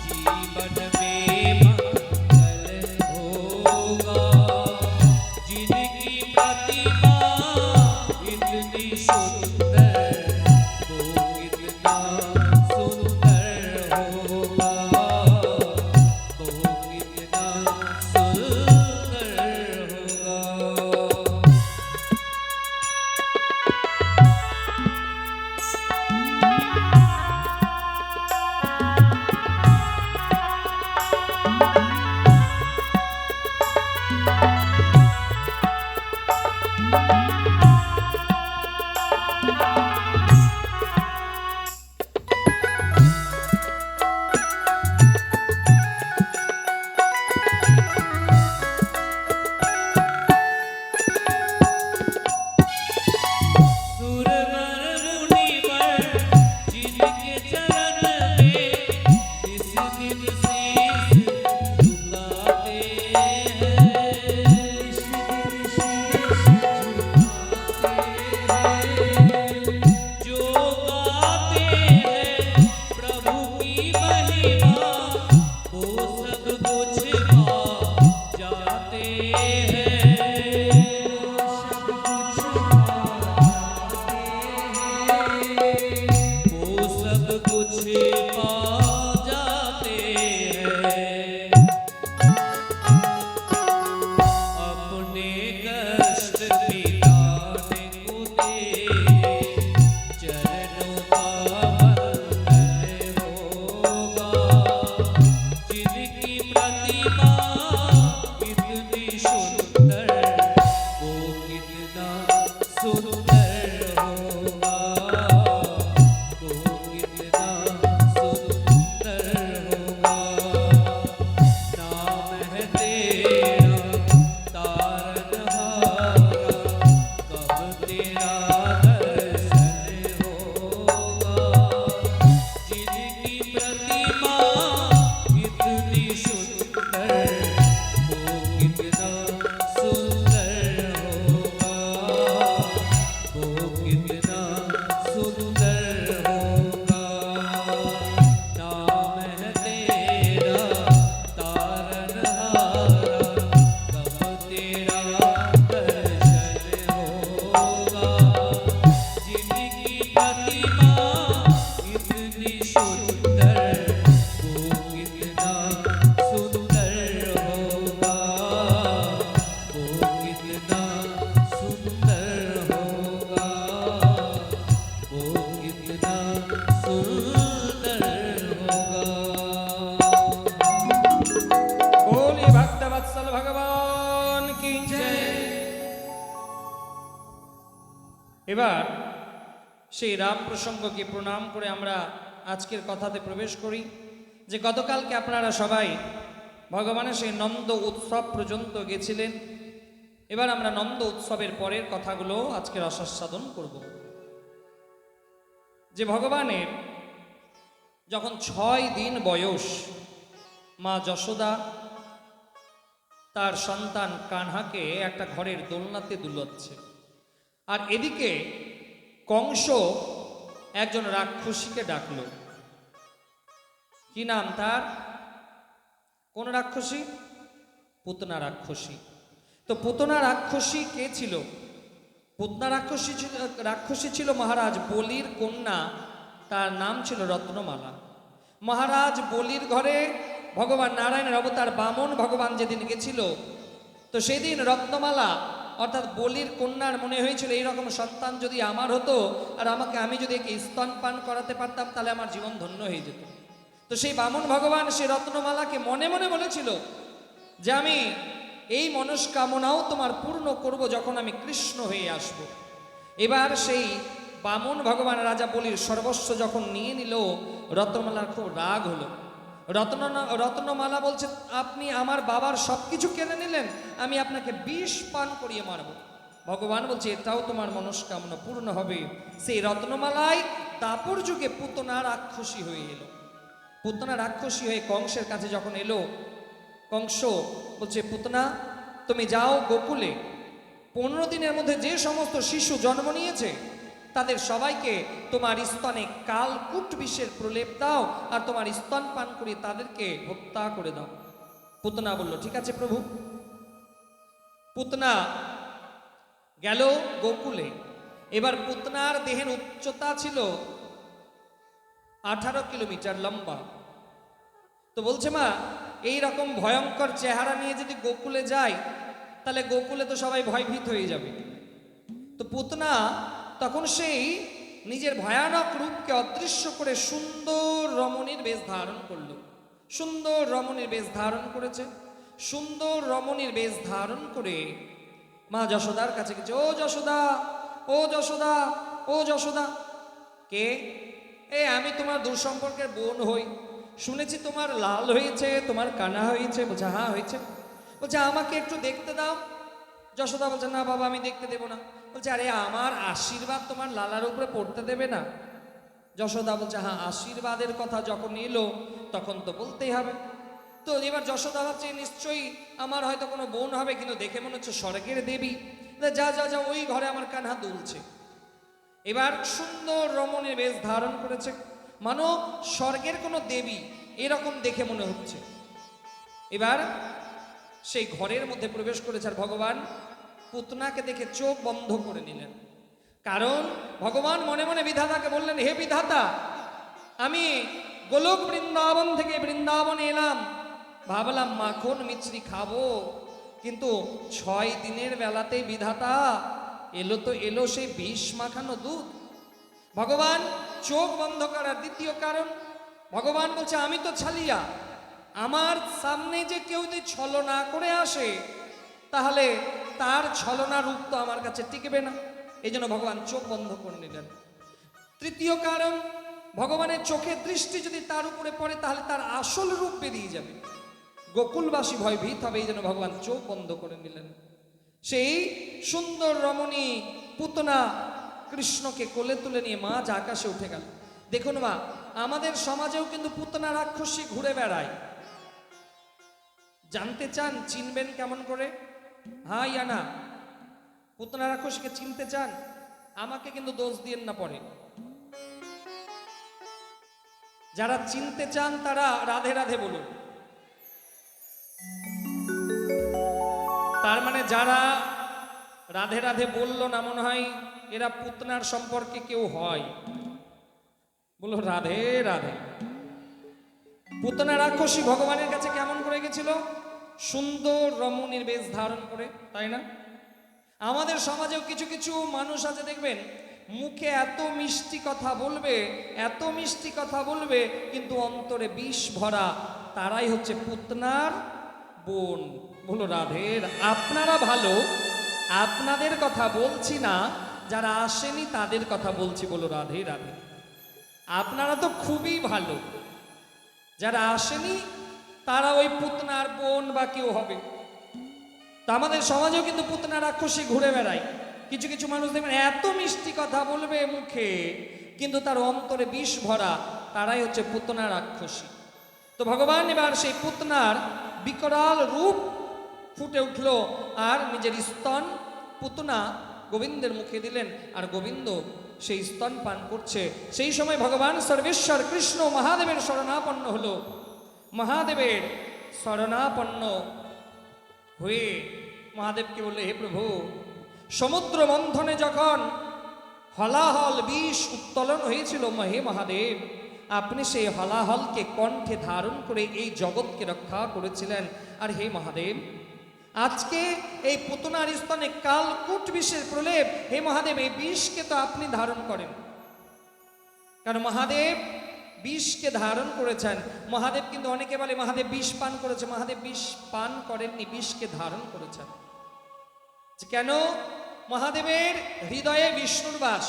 जीवन में मंगल होगा। जिनकी प्रतिमा इतनी सुंदर, वो कितना सुंदर होगा, वो कितना सुंदर होगा। सुरवर मुनिवर जिनके चरण में इस दिन शीश झुकाते हैं, जो गाते हैं प्रभु की महिमा, वो सब कुछ पा जाते हैं। वो सब कुछ पा जाते हैं। अपने कष्ट मिटाने को तेरे चरणों का वंदन होगा। जिनकी प्रतिमा इतनी सुंदर, वो कितना सुंदर होगा, वो कितना सुंदर होगा। नाम है तेरा तारनहारा, कब तेरा दर्शन होगा। जिनकी प्रतिमा इतनी सुंदर, वो कितना सुंदर होगा, वो कितना सुंदर होगा। नाम है तेरा तारनहारा, कब तेरा दर्शन होगा। जिनकी प्रतिमा इतनी सुंदर, वो कितना सुंदर होगा, वो कितना सुंदर होगा, वो कितना सुंदर होगा। बोलिए भक्तवत्सल भगवान की जय। এবার সেই রাম প্রসঙ্গকে প্রণাম করে আমরা আজকের কথাতে প্রবেশ করি যে গতকালকে আপনারা সবাই ভগবানের সেই নন্দ উৎসব পর্যন্ত গেছিলেন। এবার আমরা নন্দ উৎসবের পরের কথাগুলো আজকের আস্বাদন করব। যে ভগবানের যখন 6 দিন বয়স, মা যশোদা তার সন্তান কানহাকে একটা ঘরের দোলনাতে দুলাচ্ছে, আর এদিকে কংস একজন রাক্ষসীকে ডাকলো। কি নাম তার? কোন রাক্ষসী? পুতনা রাক্ষসী। তো পুতনা রাক্ষসী কে ছিল? পুতনা রাক্ষসী ছিল মহারাজ বলির কন্যা, তার নাম ছিল রত্নমালা। মহারাজ বলির ঘরে ভগবান নারায়ণের অবতার বামন ভগবান যেদিন গেছিল, তো সেদিন রত্নমালা অর্থাৎ বলির কন্যার মনে হয়েছিল এইরকম সন্তান যদি আমার হতো আর আমি যদি একে স্তনপান করাতে পারতাম তাহলে আমার জীবন ধন্য হয়ে যেত। তো সেই বামন ভগবান সেই রত্নমালাকে মনে মনে বলেছিল যে আমি এই মনস্কামনাও তোমার পূর্ণ করব যখন আমি কৃষ্ণ হয়ে আসব। এবার সেই বামন ভগবান রাজা বলির সর্বস্ব যখন নিয়ে নিল, রত্নমালার খুব রাগ হলো। রত্নমালা বলছে, আপনি আমার বাবার সবকিছু কেড়ে নিলেন, আমি আপনাকে বিষ পান করিয়ে মারব। ভগবান বলছে এটাও তোমার মনস্কামনা পূর্ণ হবে। সেই রত্নমালাই দাপর যুগে পুতনা রাক্ষসী হয়ে এলো। পুতনা রাক্ষসী হয়ে কংসের কাছে যখন এলো, কংস বলছে পুতনা তুমি যাও গোকুলে, 15 দিনের মধ্যে যে সমস্ত শিশু জন্ম নিয়েছে তাদের সবাইকে তোমার স্তনে কালকুট বিষের প্রলেপ দাও আর তোমার স্তন পান করে তাদেরকে হত্যা করে দাও। পুতনা বলল ঠিক আছে প্রভু। পুতনা গেল গোকুলে। এবার পুতনার দেহের উচ্চতা ছিল 18 কিলোমিটার লম্বা। তো বলছে মা এই রকম ভয়ঙ্কর চেহারা নিয়ে যদি গোকুলে যাই তাহলে গোকুলে তো সবাই ভয়ভীত হয়ে যাবে। তো পুতনা তখন সেই নিজের ভয়ানক রূপকে অদৃশ্য করে সুন্দর রমণীর বেশ ধারণ করলো। সুন্দর রমণীর বেশ ধারণ করেছে। সুন্দর রমণীর বেশ ধারণ করে মা যশোদার কাছে গেছে, ও যশোদা, ও যশোদা, ও যশোদা। কে? আমি তোমার দূর সম্পর্কের বোন হই, শুনেছি তোমার লাল হয়েছে, তোমার কানা হয়েছে। বলছে হ্যাঁ হয়েছে। বলছে আমাকে একটু দেখতে দাও। যশোদা বলছে না বাবা, আমি দেখতে দেবো না। বলছে আরে আমার আশীর্বাদ তোমার লালার উপরে পড়তে দেবে না? যশোদা বলছে হ্যাঁ, আশীর্বাদের কথা যখন এলো তখন তো বলতেই হবে। তো এবার যশোদা ভাবছে নিশ্চয়ই আমার হয়তো কোনো বোন হবে, কিন্তু দেখে মনে হচ্ছে স্বর্গের দেবী। যা যা যা, ওই ঘরে আমার কানহা দুলছে। এবার সুন্দর রমণীর বেশ ধারণ করেছে, মানো স্বর্গের কোনো দেবী এরকম দেখে মনে হচ্ছে। এবার সেই ঘরের মধ্যে প্রবেশ করেছে, আর ভগবান পুতনাকে দেখে চোখ বন্ধ করে নিলেন। কারণ ভগবান মনে মনে বিধাতাকে বললেন, হে বিধাতা, আমি গোলক বৃন্দাবন থেকে বৃন্দাবনে এলাম, ভাবলাম মাখন মিছরি খাবো, কিন্তু 6 দিনের বেলাতেই বিধাতা এলো তো এলো সেই বিষ মাখানো দুধ। ভগবান চোখ বন্ধ করার দ্বিতীয় কারণ, ভগবান বলছে আমি তো ছালিয়া, আমার সামনে যে কেউ যদি ছলনা করে আসে তাহলে তার ছলনা রূপ তো আমার কাছে টিকবে না। এই জন্য ভগবান চোখ বন্ধ করে নিলেন। তৃতীয় কারণ, ভগবানের চোখের দৃষ্টি যদি তার উপরে পড়ে তাহলে তার আসল রূপ বেরিয়ে যাবে, গোকুলবাসী ভয়ভীত হবে। এই জন্য ভগবান চোখ বন্ধ করে নিলেন। সেই সুন্দর রমণী পুতনা কৃষ্ণকে কোলে তুলে নিয়ে মা যা আকাশে উঠে গেল। দেখুন মা, আমাদের সমাজেও কিন্তু পুতনা রাক্ষসী ঘুরে বেড়ায়। জানতে চান চিনবেন কেমন করে? হ্যাঁ ইয়া না? পুতনা রাক্ষসীকে চিনতে চান? আমাকে কিন্তু দোষ দিয়েন না পরে। যারা চিনতে চান তারা রাধে রাধে বলুন। তার মানে যারা রাধে রাধে বললো না, মনে হয় এরা পুতনার সম্পর্কে কেউ হয়। বলো রাধে রাধে। পুতনা রাক্ষসী ভগবানের কাছে কেমন করে গেছিল? সুন্দর রমণীর বেশ ধারণ করে, তাই না? আমাদের সমাজেও কিছু কিছু মানুষ আছে দেখবেন, মুখে এত মিষ্টি কথা বলবে, এত মিষ্টি কথা বলবে, কিন্তু অন্তরে বিষ ভরা। তারাই হচ্ছে পুতনার বোন। বলো রাধের। আপনারা ভালো, আপনাদের কথা বলছি না, যারা আসেনি তাদের কথা বলছি। বলো রাধে রাধে। আপনারা তো খুবই ভালো, যারা আসেনি তারা ওই পুতনার বোন বা কেউ হবে। তা আমাদের সমাজেও কিন্তু পুতনা রাক্ষসী ঘুরে বেড়ায়। কিছু কিছু মানুষ দেখবেন এত মিষ্টি কথা বলবে মুখে, কিন্তু তার অন্তরে বিষ ভরা। তারাই হচ্ছে পুতনা রাক্ষসী। তো ভগবান এবার সেই পুতনার বিকরাল রূপ ফুটে উঠল, আর নিজের স্তন পুতনা গোবিন্দের মুখে দিলেন, আর গোবিন্দ সেই স্তন পান করছে। সেই সময় ভগবান সর্বেশ্বর কৃষ্ণ মহাদেবের শরণাপন্ন হলো। মহাদেবের শরণাপন্ন হয়ে মহাদেবকে বললে, হে প্রভু, সমুদ্র মন্থনে যখন হলাহল বিষ উত্তোলন হয়েছিল, হে মহাদেব, আপনি সেই হলাহলকে কণ্ঠে ধারণ করে এই জগৎকে রক্ষা করেছিলেন। আর হে মহাদেব, আজকে এই পুতনার স্তনে কালকূট বিষের প্রলেপ, হে মহাদেব, এই বিষকে তো আপনি ধারণ করেন। কারণ মহাদেব বিষকে ধারণ করেছেন। মহাদেব কিন্তু অনেকে বলে মহাদেব বিষ পান করেছে। মহাদেব বিষ পান করেননি, বিষকে ধারণ করেছেন। কেন? মহাদেবের হৃদয়ে বিষ্ণুর বাস।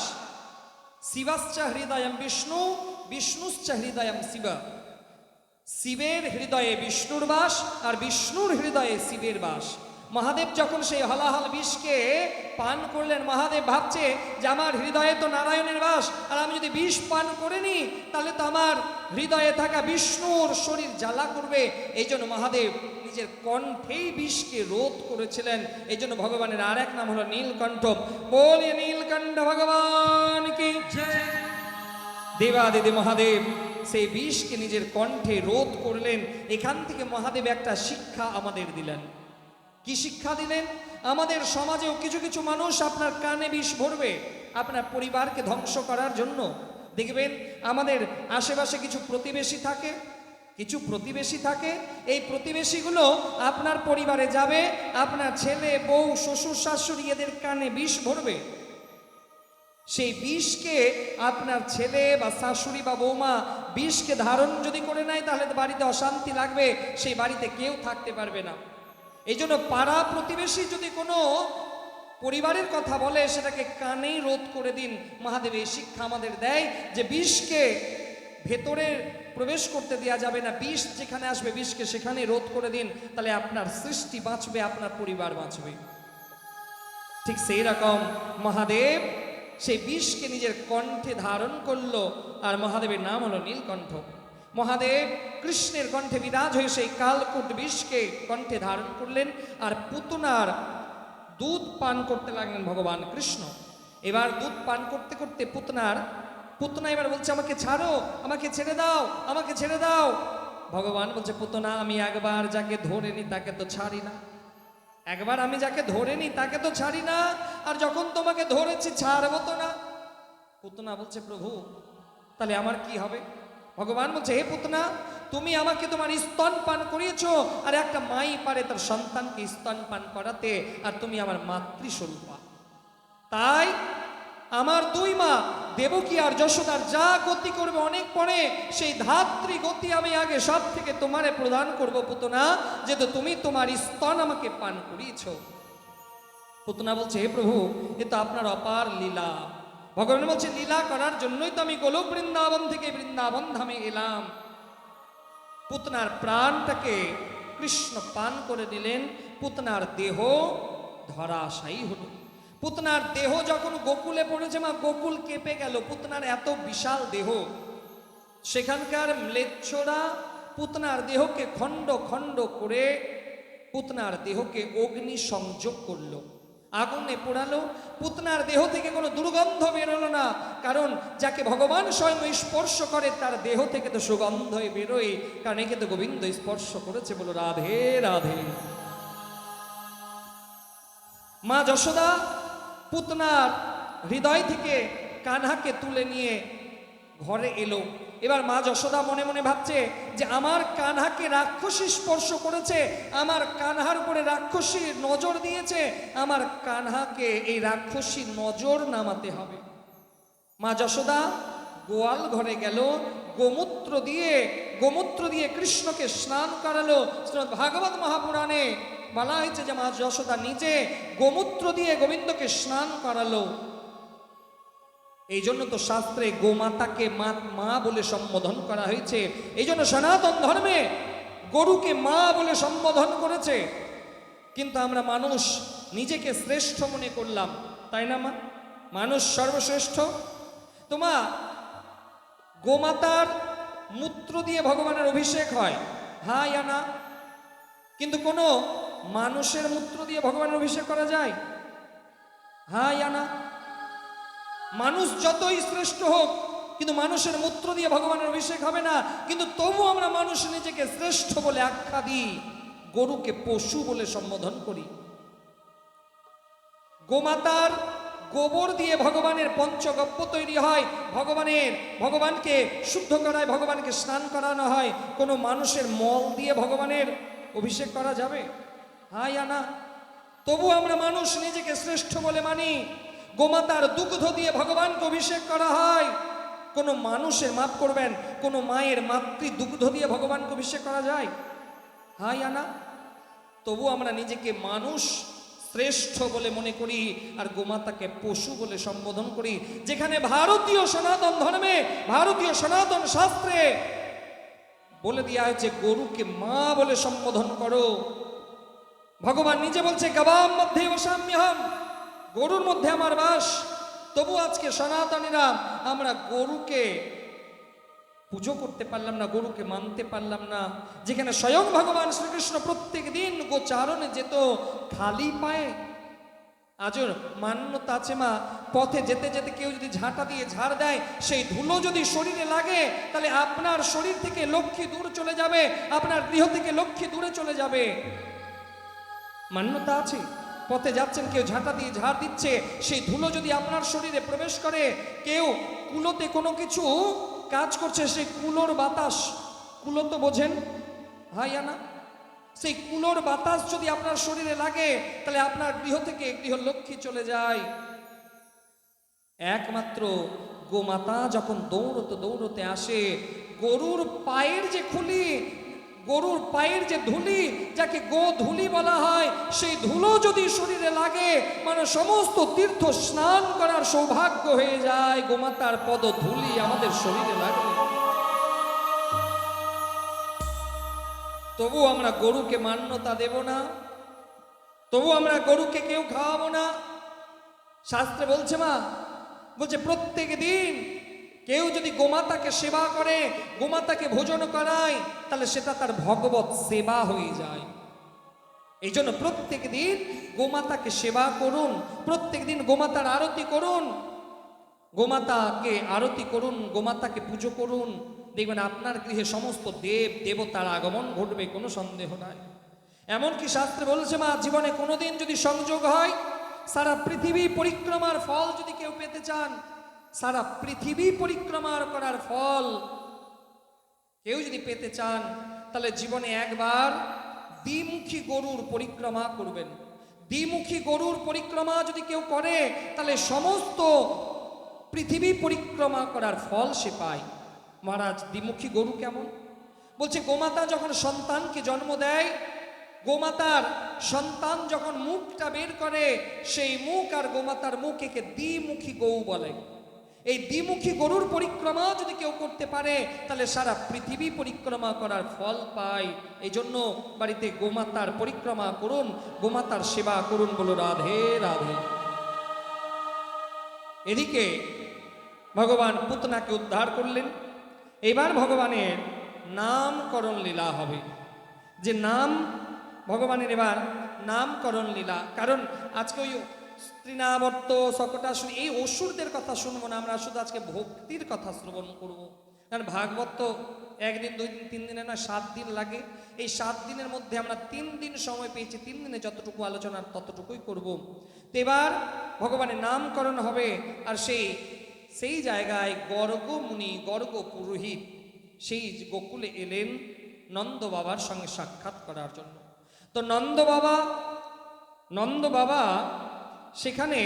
শিবাশ্চ হৃদয়ম বিষ্ণু, বিষ্ণুশ্চ হৃদয়ম শিব। শিবের হৃদয়ে বিষ্ণুর বাস, আর বিষ্ণুর হৃদয়ে শিবের বাস। মহাদেব যখন সেই হলাহল বিষকে পান করলেন, মহাদেব ভাবছে যে আমার হৃদয়ে তো নারায়ণের বাস, আর আমি যদি বিষ পান করে নিই তাহলে তো আমার হৃদয়ে থাকা বিষ্ণুর শরীর জ্বালা করবে। এই জন্য মহাদেব নিজের কণ্ঠেই বিষকে রোধ করেছিলেন। এই জন্য ভগবানের আর এক নাম হলো নীলকণ্ঠ। বলে নীলকণ্ঠ ভগবান কি জয়। দেবাদিদেব মহাদেব সেই বিষকে নিজের কণ্ঠে রোধ করলেন। এখান থেকে মহাদেব একটা শিক্ষা আমাদের দিলেন। কি শিক্ষা দিলেন? আমাদের সমাজেও কিছু কিছু মানুষ আপনার কানে বিষ ভরবে আপনার পরিবারকে ধ্বংস করার জন্য। দেখবেন আমাদের আশেপাশে কিছু প্রতিবেশী থাকে, কিছু প্রতিবেশী থাকে। এই প্রতিবেশীগুলো আপনার পরিবারে যাবে, আপনার ছেলে বউ শ্বশুর শাশুড়ি এদের কানে বিষ ভরবে। সেই বিষকে আপনার ছেলে বা শাশুড়ি বা বৌমা বিষকে ধারণ যদি করে নেয় তাহলে বাড়িতে অশান্তি লাগবে, সেই বাড়িতে কেউ থাকতে পারবে না। এই জন্য পাড়া প্রতিবেশী যদি কোনো পরিবারের কথা বলে সেটাকে কানেই রোধ করে দিন। মহাদেব এই শিক্ষা আমাদের দেয় যে বিষকে ভেতরে প্রবেশ করতে দেওয়া যাবে না, বিষ যেখানে আসবে বিষকে সেখানে রোধ করে দিন, তাহলে আপনার সৃষ্টি বাঁচবে, আপনার পরিবার বাঁচবে। ঠিক সেই রকম মহাদেব সেই বিষকে নিজের কণ্ঠে ধারণ করলো, আর মহাদেবের নাম হলো নীলকণ্ঠ। মহাদেব কৃষ্ণের কণ্ঠে বিরাজ হয়ে সেই কালকূট বিষকে কণ্ঠে ধারণ করলেন, আর পুতনার দুধ পান করতে লাগলেন ভগবান কৃষ্ণ। এবার দুধ পান করতে করতে পুতনা এবার বলছে, আমাকে ছাড়ো, আমাকে ছেড়ে দাও, আমাকে ছেড়ে দাও। ভগবান বলছে, পুতনা আমি একবার যাকে ধরে নি তাকে তো ছাড়ি না, একবার আমি যাকে ধরে নি তাকে তো ছাড়ি না, আর যখন তোমাকে ধরেছি ছাড়বো তো না। পুতনা বলছে, প্রভু তাহলে আমার কি হবে? ভগবান বলছে, হে পুতনা, তুমি আমাকে তোমার স্তন পান করিয়েছো, আর একটা মাই পারে তার সন্তানকে স্তন পান করাতে, আর তুমি আমার মাতৃস্বরূপা। তাই আমার দুই মা দেবকী আর যশোদার যা গতি করবে অনেক পরে, সেই ধাত্রী গতি আমি আগে সব থেকে তোমারে প্রদান করব পুতনা, যেহেতু তুমি তোমার স্তন আমাকে পান করিয়েছো। পুতনা বলছে, হে প্রভু এ তো আপনার অপার লীলা। ভগবান বলছে, লীলা করার জন্যই তো আমি গোলক বৃন্দাবন থেকে বৃন্দাবন ধামে এলাম। পুতনার প্রাণটাকে কৃষ্ণ পান করে নিলেন, পুতনার দেহ ধরাশায়ী হলো। পুতনার দেহ যখন গোকুলে পড়েছে, মা গোকুল কেঁপে গেল। পুতনার এত বিশাল দেহ, সেখানকার ম্লেচ্ছরা পুতনার দেহকে খণ্ড খণ্ড করে পুতনার দেহকে অগ্নি সংযোগ করলো, আগুনে পোড়ালো। পুতনার দেহ থেকে কোনো দুর্গন্ধ বেরোলো না, কারণ যাকে ভগবান স্বয়ং স্পর্শ করে তার দেহ থেকে তো সুগন্ধ বেরোয়, কারণ একে তো গোবিন্দ স্পর্শ করেছে। বলো রাধে রাধে। মা যশোদা পুতনার হৃদয় থেকে কানহাকে তুলে নিয়ে ঘরে এলো। এবার মা যশোদা মনে মনে ভাবছে যে আমার কানহাকে রাক্ষসী স্পর্শ করেছে, আমার কানহার উপরে রাক্ষসী নজর দিয়েছে, আমার কানহাকে এই রাক্ষসী নজর নামাতে হবে। মা যশোদা গোয়াল ঘরে গেল, গোমূত্র দিয়ে কৃষ্ণকে স্নান করালো। ভাগবত মহাপুরাণে বলা হয়েছে যে মা যশোদা নিজে গোমূত্র দিয়ে গোবিন্দকে স্নান করালো। এই জন্য তো শাস্ত্রে গোমাতাকে মা বলে সম্বোধন করা হয়েছে। এই জন্য সনাতন ধর্মে গরুকে মা বলে সম্বোধন করেছে। কিন্তু আমরা মানুষ নিজেকে শ্রেষ্ঠ মনে করলাম, তাই না মা? মানুষ সর্বশ্রেষ্ঠ। তোমা গোমাতার মূত্র দিয়ে ভগবানের অভিষেক হয়, হ্যাঁ ইয়া না? কিন্তু কোনো মানুষের মূত্র দিয়ে ভগবানের অভিষেক করা যায়? হ্যাঁ ইয়া না? মানুষ যতই শ্রেষ্ঠ হোক, কিন্তু মানুষের মূত্র দিয়ে ভগবানের অভিষেক হবে না। কিন্তু তবু আমরা মানুষ নিজেকে শ্রেষ্ঠ বলে আখ্যা দিই, গরুকে পশু বলে সম্বোধন করি। গোমাতার গোবর দিয়ে ভগবানের পঞ্চগব্য তৈরি হয়, ভগবানকে শুদ্ধ করায়, ভগবানকে স্নান করানো হয়। কোনো মানুষের মল দিয়ে ভগবানের অভিষেক করা যাবে? হ্যাঁ ইয়া না? তবু আমরা মানুষ নিজেকে শ্রেষ্ঠ বলে মানি। গোমাতার দুগ্ধ দিয়ে ভগবানকে অভিষেক করা হয়। কোনো মানুষের, মাফ করবেন, কোনো মায়ের মাতৃ দুগ্ধ দিয়ে ভগবানকে অভিষেক করা যায়? হ্যাঁ ইয়া না? তবু আমরা নিজেকে মানুষ শ্রেষ্ঠ বলে মনে করি, আর গোমাতাকে পশু বলে সম্বোধন করি। যেখানে ভারতীয় সনাতন ধর্মে, ভারতীয় সনাতন শাস্ত্রে বলে দেওয়া হয়েছে গরুকে মা বলে সম্বোধন করো। ভগবান নিজে বলছে, গবাম মধ্যে বসাম্যহম, গরুর মধ্যে আমার বাস। তবু আজকে সনাতনীরা আমরা গরুকে পুজো করতে পারলাম না, গরুকে মানতে পারলাম না। যেখানে স্বয়ং ভগবান শ্রীকৃষ্ণ প্রত্যেক দিন গোচারণে যেত খালি পায়ে। আজও মান্যতা আছে মা, পথে যেতে যেতে কেউ যদি ঝাঁটা দিয়ে ঝাড় দেয়, সেই ধুলো যদি শরীরে লাগে, তাহলে আপনার শরীর থেকে লক্ষ্মী দূর চলে যাবে, আপনার গৃহ থেকে লক্ষ্মী দূরে চলে যাবে। মান্যতা আছে। পথে যাচ্ছেন, কেউ ঝাঁটা দিয়ে ঝাড় দিচ্ছে, সেই ধুলো যদি আপনার শরীরে প্রবেশ করে, কেউ কুলোতে কোনো কিছু কাজ করছে, সেই কুলোর বাতাস, কুলো তো বোঝেন, হ্যাঁ ইয়া না? সেই কুলোর বাতাস যদি আপনার শরীরে লাগে, তাহলে আপনার গৃহ থেকে গৃহ লক্ষ্মী চলে যায়। একমাত্র গোমাতা যখন দৌড়তে দৌড়তে আসে, গরুর পায়ের যে খুলি, গরুর পায়ের যে ধুলি, যাকে গো ধুলি বলা হয়, সেই ধুলো যদি শরীরে লাগে, মানে সমস্ত তীর্থ স্নান করার সৌভাগ্য হয়ে যায় গোমাতার পদ ধুলি আমাদের শরীরে লাগলে। তবু আমরা গরুকে মান্যতা দেব না, তবু আমরা গরুকে কেউ খাওয়াবো না। শাস্ত্রে বলছে মা, বলছে প্রত্যেক দিন কেউ যদি গোমাতাকে সেবা করে, গোমাতাকে ভোজন করায়, তাহলে সেটা তার ভগবত সেবা হয়ে যায়। এই জন্য প্রত্যেক দিন গোমাতাকে সেবা করুন, প্রত্যেক দিন গোমাতার আরতি করুন, গোমাতাকে আরতি করুন, গোমাতাকে পুজো করুন। দেখবেন আপনার গৃহে সমস্ত দেব দেবতার আগমন ঘটবে, কোনো সন্দেহ নাই। এমনকি শাস্ত্রে বলছে মা, জীবনে কোনোদিন যদি সংযোগ হয়, সারা পৃথিবী পরিক্রমার ফল যদি কেউ পেতে চান, সারা পৃথিবী পরিক্রমার করার ফল কেউ যদি পেতে চান, তাহলে জীবনে একবার দ্বিমুখী গরুর পরিক্রমা করবেন। দ্বিমুখী গরুর পরিক্রমা যদি কেউ করে, তাহলে সমস্ত পৃথিবী পরিক্রমা করার ফল সে পায়। মহারাজ, দ্বিমুখী গরু কেমন? বলছে গোমাতা যখন সন্তানকে জন্ম দেয়, গোমাতার সন্তান যখন মুখটা বের করে, সেই মুখ আর গোমাতার মুখ একে দ্বিমুখী গৌ বলে। এই দ্বিমুখী গরুর পরিক্রমা যদি কেউ করতে পারে, তাহলে সারা পৃথিবী পরিক্রমা করার ফল পায়। এই জন্য বাড়িতে গোমাতার পরিক্রমা করুন, গোমাতার সেবা করুন। বলো রাধে রাধে। এদিকে ভগবান পুতনাকে উদ্ধার করলেন। এবার ভগবানের নামকরণ লীলা হবে। যে নাম ভগবানের এবার নামকরণ লীলা, কারণ আজকে ওই স্ত্রীনাবর্ত সকটাসুর এই অসুরদের কথা শুনবো না, আমরা শুধু আজকে ভক্তির কথা শ্রবণ করব। কারণ ভাগবত তো একদিন, 2 দিন, 3 দিনে না, 7 দিন লাগে। এই 7 দিনের মধ্যে আমরা 3 দিন সময় পেয়েছি, 3 দিনে যতটুকু আলোচনা ততটুকুই করব। তো এবার ভগবানের নামকরণ হবে। আর সেই জায়গায় গর্গ মুনি, গর্গ পুরোহিত সেই গোকুলে এলেন নন্দ বাবার সঙ্গে সাক্ষাৎ করার জন্য। তো নন্দ বাবা সেখানে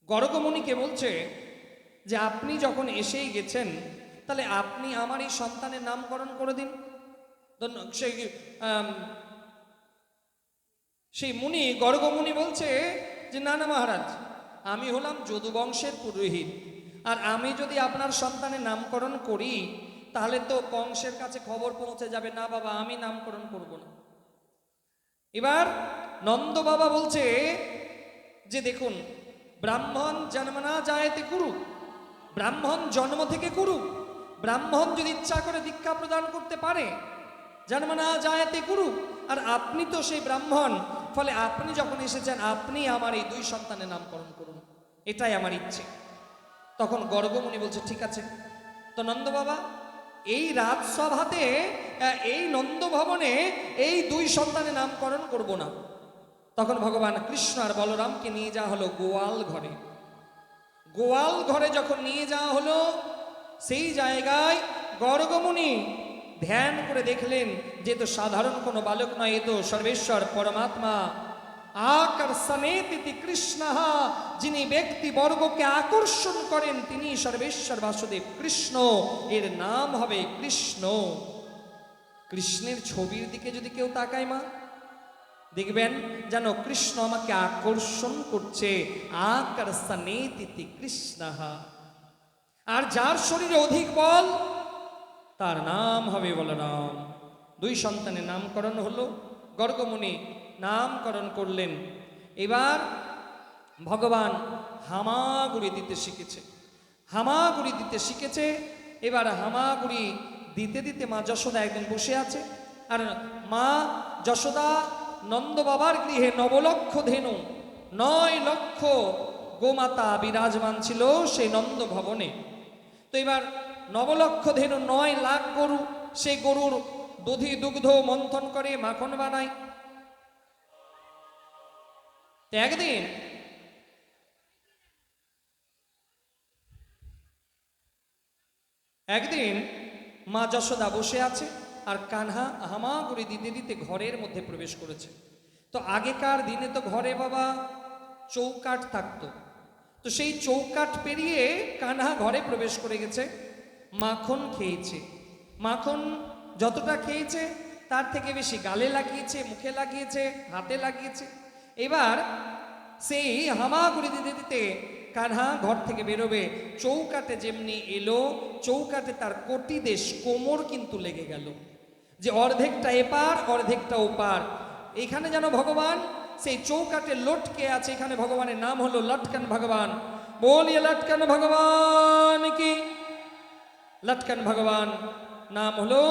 গর্গমুনিকে বলছে যে আপনি যখন এসেই গেছেন, তাহলে আপনি আমার এই সন্তানের নামকরণ করে দিন। সেই মুনি, গর্গমুনি বলছে যে না না মহারাজ, আমি হলাম যদু বংশের পুরোহিত, আর আমি যদি আপনার সন্তানের নামকরণ করি, তাহলে তো বংশের কাছে খবর পৌঁছে যাবে। না বাবা, আমি নামকরণ করব না। এবার নন্দ বাবা বলছে যে দেখুন, ব্রাহ্মণ জন্মনা যায়তে গুরু, ব্রাহ্মণ জন্ম থেকে গুরু। ব্রাহ্মণ যদি ইচ্ছা করে দীক্ষা প্রদান করতে পারে, জন্মনা যায়তে গুরু। আর আপনি তো সেই ব্রাহ্মণ, ফলে আপনি যখন এসেছেন, আপনি আমার এই 2 সন্তানের নামকরণ করুন, এটাই আমার ইচ্ছে। তখন গর্গমুনি বলছে ঠিক আছে। তো নন্দ বাবা এই রাজসভাতে, এই নন্দ ভবনে এই 2 সন্তানের নামকরণ করব না। তখন ভগবান কৃষ্ণ আর বলরামকে নিয়ে যাওয়া হলো গোয়াল ঘরে। গোয়াল ঘরে যখন নিয়ে যাওয়া হলো, সেই জায়গায় গর্গমুনি ধ্যান করে দেখলেন যে তো সাধারণ কোনো বালক নয়, এ তো সর্বেশ্বর পরমাত্মা। আকর্ষণেতি কৃষ্ণঃ, যিনি ব্যক্তি বর্গকে আকর্ষণ করেন তিনি সর্বেশ্বর বাসুদেব কৃষ্ণ। এর নাম হবে কৃষ্ণ। কৃষ্ণের ছবির দিকে যদি কেউ তাকায় মা, দেখবেন যেন কৃষ্ণ আমাকে আকর্ষণ করছে। আকর্ষণেতি কৃষ্ণঃ। আর যার শরীরে অধিক বল, তার নাম হবে বলরাম। 2 সন্তানের নামকরণ হলো, গর্গমুনি নামকরণ করলেন। এবার ভগবান হামাগুড়ি দিতে শিখেছে, হামাগুড়ি দিতে শিখেছে। এবার হামাগুড়ি দিতে দিতে মা যশোদা একদিন বসে আছে, আর মা যশোদা নন্দ বাবার গৃহে 9 লক্ষ ধেনু, 9 লক্ষ গোমাতা বিরাজমান ছিল সেই নন্দ ভবনে। তো এবার 9 লক্ষ ধেনু, 9 লাখ গরু, সেই গরুর দধি দুগ্ধ মন্থন করে মাখন বানায়। তো একদিন মা যশোদা বসে আছে, আর কানহা হামাগুড়ি দিতে দিতে ঘরের মধ্যে প্রবেশ করেছে। তো আগেকার দিনে তো ঘরে বাবা চৌকাঠ থাকতো। তো সেই চৌকাঠ পেরিয়ে কানহা ঘরে প্রবেশ করে গেছে, মাখন খেয়েছে। মাখন যতটা খেয়েছে তার থেকে বেশি গালে লাগিয়েছে, মুখে লাগিয়েছে, হাতে লাগিয়েছে। এবার সেই হামাগুড়ি দিতে দিতে কানহা ঘর থেকে বেরোবে, চৌকাটে যেমনি এলো, চৌকাটে তার কোটি দেশ কোমর কিন্তু লেগে গেল, যে অর্ধেকটা এপার অর্ধেকটা ওপার। এখানে যেন ভগবান সেই চৌকাটে লটকে আছে, এখানে ভগবানের নাম হলো লটকান ভগবান। বলিয়ে লটকান ভগবান কি, লটকান ভগবান নাম হলো।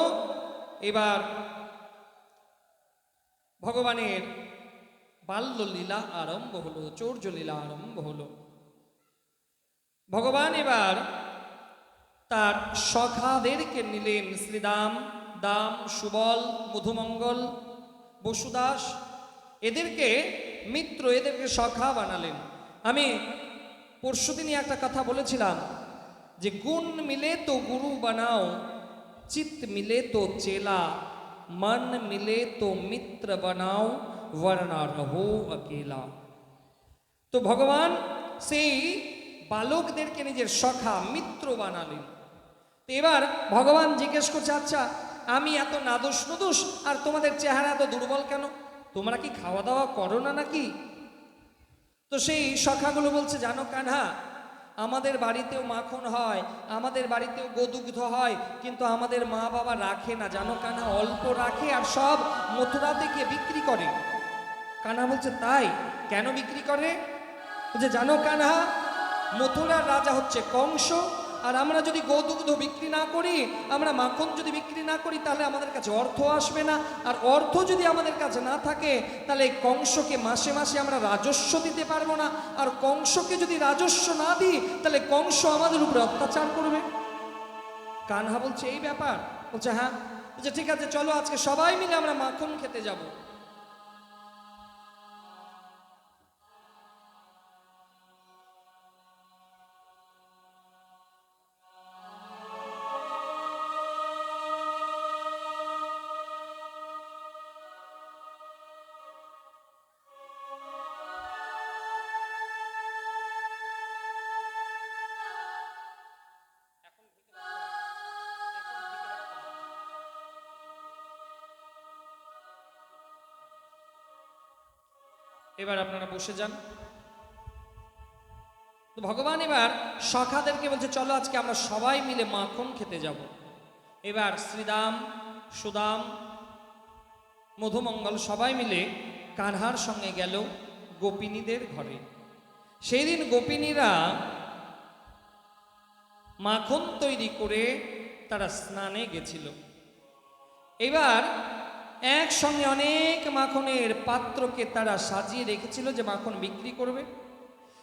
এবার ভগবানের বাল্যলীলা আরম্ভ হলো, চৌর্যলীলা আরম্ভ হলো। ভগবান এবার তার সখাদেরকে নিলেন, শ্রীদাম, দাম, সুবল, মধুমঙ্গল, বসুদাস, এদেরকে মিত্র, এদেরকে সখা বানালেন। আমি পরশুদিনই একটা কথা বলেছিলাম যে গুণ মিলে তো গুরু বানাও, চিত্ত মিলে তো চেলা, মন মিলে তো মিত্র বানাও, वरना रहो अकेला। তো ভগবান সেই বালকদেরকে নিজের সখা মিত্র বানালেন। তো এবার ভগবান জিজ্ঞেস করছে, আচ্ছা আমি এত নাদোষ নুদোষ আর তোমাদের চেহারা এত দুর্বল কেন? তোমরা কি খাওয়া দাওয়া করো না নাকি? তো সেই সখাগুলো বলছে, জানো কানহা, আমাদের বাড়িতেও মাখন হয়, আমাদের বাড়িতেও গোদুগ্ধ হয়, কিন্তু আমাদের মা বাবা রাখে না, জানো কানহা, অল্প রাখে আর সব মথুরাতে গিয়ে বিক্রি করে। কানহা বলছে, তাই? কেন বিক্রি করে? বলছে, জানো কানহা, মথুরার রাজা হচ্ছে কংস, আর আমরা যদি গোদুগ্ধ বিক্রি না করি, আমরা মাখন যদি বিক্রি না করি, তাহলে আমাদের কাছে অর্থ আসবে না, আর অর্থ যদি আমাদের কাছে না থাকে, তাহলে কংসকে মাসে মাসে আমরা রাজস্ব দিতে পারবো না, আর কংসকে যদি রাজস্ব না দিই, তাহলে কংস আমাদের উপরে অত্যাচার করবে। কানহা বলছে, এই ব্যাপার? বলছে, হ্যাঁ। বলছে, ঠিক আছে, চলো আজকে সবাই মিলে আমরা মাখন খেতে যাব। এবার আপনারা বসে যান। তো ভগবান এবার সখাদেরকে বলছে, চলো আজকে আমরা সবাই মিলে মাখন খেতে যাব। এবার শ্রীদাম, সুদাম, মধুমঙ্গল সবাই মিলে কানহার সঙ্গে গেল গোপিনীদের ঘরে। সেই দিন গোপিনীরা মাখন তৈরি করে তারা স্নানে গেছিল। এবার একসঙ্গে অনেক মাখনের পাত্রকে তারা সাজিয়ে রেখেছিল যে মাখন বিক্রি করবে।